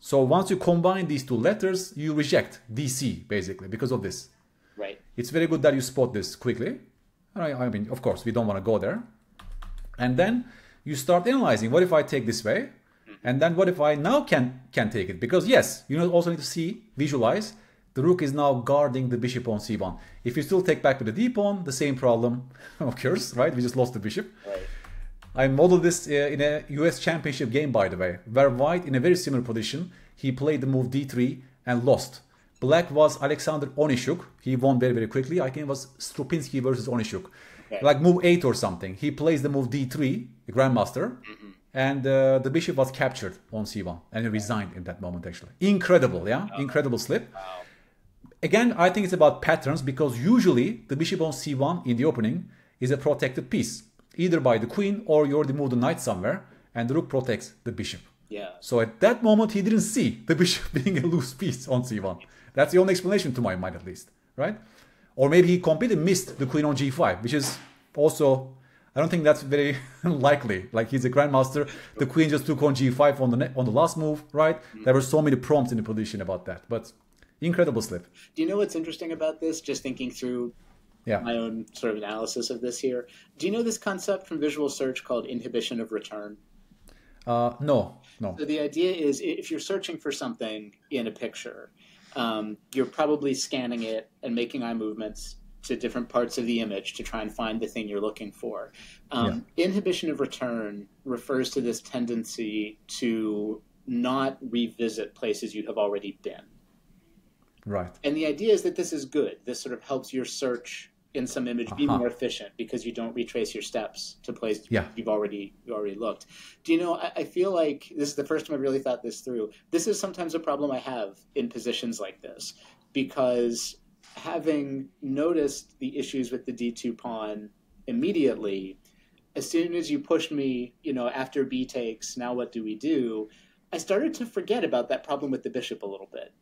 So once you combine these two letters, you reject DC, basically, because of this.
Right.
It's very good that you spot this quickly. I mean, of course, we don't want to go there. And then you start analyzing, what if I take this way? And then what if I now can take it? Because yes, you also need to visualize, the rook is now guarding the bishop on c1. If you still take back with the d-pawn, the same problem occurs, right? We just lost the bishop.
Right.
I modeled this in a US championship game, by the way, where white, in a very similar position, he played the move d3 and lost. Black was Alexander Onishuk. He won very, very quickly. I think it was Strupinski versus Onishuk. Okay. Like move 8 or something. He plays the move d3, the grandmaster, and the bishop was captured on c1. And he resigned in that moment, actually. Incredible, yeah? Incredible slip.
Wow.
Again, I think it's about patterns because usually the bishop on c1 in the opening is a protected piece, either by the queen or you already moved the knight somewhere and the rook protects the bishop.
Yeah.
So at that moment, he didn't see the bishop being a loose piece on c1. That's the only explanation to my mind, at least, right? Or maybe he completely missed the queen on g5, which is also, I don't think that's very likely. Like he's a grandmaster, the queen just took on g5 on the last move, right? There were so many prompts in the position about that, but incredible slip.
Do you know what's interesting about this? Just thinking through my own sort of analysis of this here. Do you know this concept from visual search called inhibition of return?
No.
So the idea is if you're searching for something in a picture, you're probably scanning it and making eye movements to different parts of the image to try and find the thing you're looking for. Inhibition of return refers to this tendency to not revisit places you have already been.
Right.
And the idea is that this is good. This sort of helps your search in some image be more efficient because you don't retrace your steps to places you've already looked. Do you know, I feel like this is the first time I've really thought this through. This is sometimes a problem I have in positions like this because having noticed the issues with the d2 pawn immediately, as soon as you pushed me, after b takes, now what do we do? I started to forget about that problem with the bishop a little bit.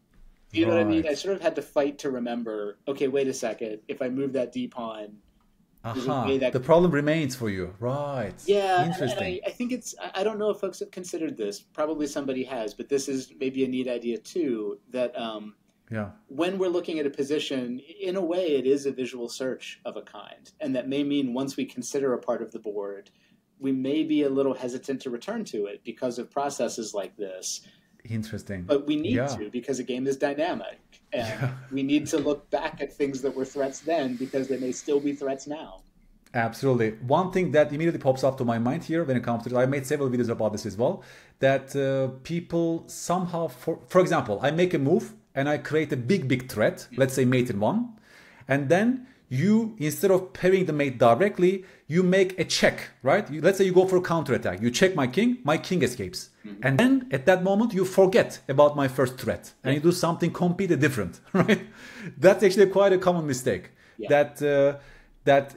You know what I mean? I sort of had to fight to remember, okay, wait a second. If I move that d-pawn,
the problem remains for you. Right.
Yeah.
Interesting.
And I think I don't know if folks have considered this. Probably somebody has, but this is maybe a neat idea too, that when we're looking at a position, in a way, it is a visual search of a kind. And that may mean once we consider a part of the board, we may be a little hesitant to return to it because of processes like this.
Interesting.
But we need to because a game is dynamic. And we need to look back at things that were threats then because they may still be threats now.
Absolutely. One thing that immediately pops up to my mind here when it comes to it, I made several videos about this as well, that people somehow, for example, I make a move and I create a big threat, let's say mate in one, and then you, instead of parrying the mate directly, you make a check, right? Let's say you go for a counterattack. You check my king escapes. And then at that moment, you forget about my first threat and you do something completely different, right? That's actually quite a common mistake. That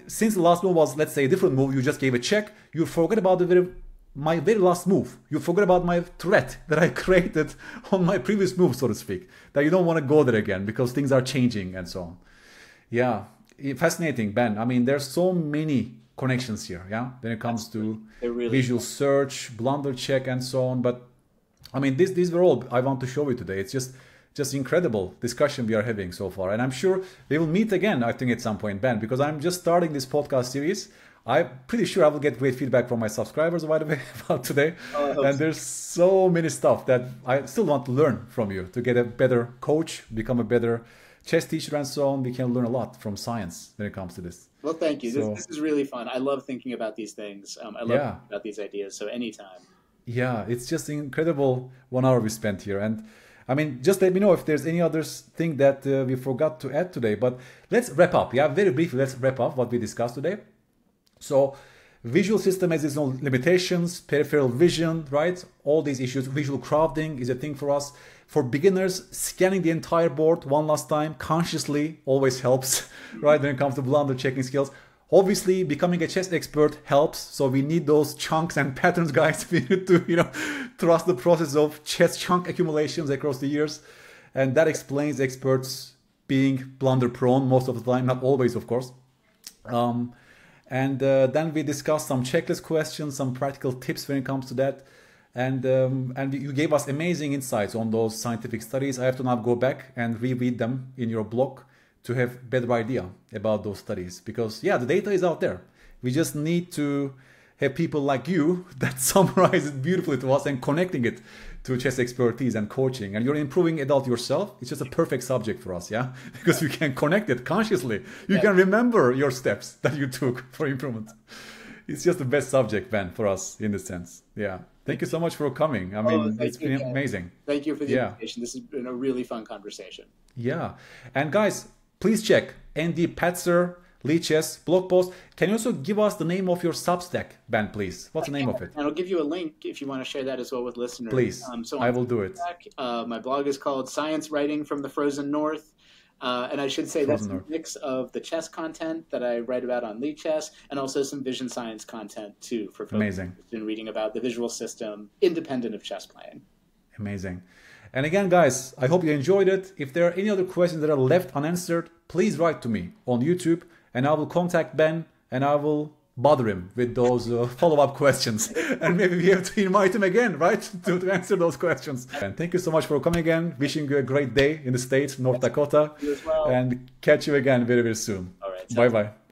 since the last move was, let's say, a different move, you just gave a check, you forget about my very last move. You forget about my threat that I created on my previous move, so to speak. That you don't want to go there again because things are changing and so on. Yeah, fascinating, Ben. I mean, there's so many connections here, yeah, when it comes to visual search, blunder check, and so on. But I mean, these were all I want to show you today. It's just incredible discussion we are having so far, and I'm sure we will meet again, I think, at some point, Ben, because I'm just starting this podcast series. I'm pretty sure I will get great feedback from my subscribers, by the way, about today. And there's so many stuff that I still want to learn from you to get a better coach, become a better chess teacher, and so on. We can learn a lot from science when it comes to this.
Well, thank you. So, this is really fun. I love thinking about these things. I love thinking about these ideas. So anytime. Yeah,
it's just incredible 1 hour we spent here. And I mean, just let me know if there's any other thing that we forgot to add today. But let's wrap up. Yeah, very briefly, let's wrap up what we discussed today. So visual system has its own limitations, peripheral vision, right? All these issues. Visual crowding is a thing for us. For beginners, scanning the entire board one last time consciously always helps, right? When it comes to blunder checking skills. Obviously, becoming a chess expert helps. So we need those chunks and patterns, guys. We need to, trust the process of chess chunk accumulations across the years. And that explains experts being blunder prone most of the time, not always, of course. And then we discussed some checklist questions, some practical tips when it comes to that. And you gave us amazing insights on those scientific studies. I have to now go back and reread them in your blog to have a better idea about those studies. Because, the data is out there. We just need to have people like you that summarize it beautifully to us and connecting it to chess expertise and coaching. And you're an improving adult yourself. It's just a perfect subject for us, yeah? Because you can connect it consciously. You can remember your steps that you took for improvement. It's just the best subject, Ben, for us in this sense. Yeah. Thank you so much for coming. I mean, it's been amazing.
Thank you for the invitation. This has been a really fun conversation. Yeah.
And guys, please check Andy Patzer, Lichess blog post. Can you also give us the name of your Substack, Ben, please? What's the name of it?
And I'll give you a link if you want to share that as well with listeners.
Please, I will do it.
My blog is called Science Writing from the Frozen North. And I should say that's a mix of the chess content that I write about on Lichess and also some vision science content too for folks who've been reading about the visual system independent of chess playing.
Amazing. And again, guys, I hope you enjoyed it. If there are any other questions that are left unanswered, please write to me on YouTube and I will contact Ben and I will bother him with those follow-up questions. And maybe we have to invite him again, right, to answer those questions. And thank you so much for coming again. Wishing you a great day in the States, North Dakota.
You as well.
And catch you again very, very soon.
All right.
Bye-bye.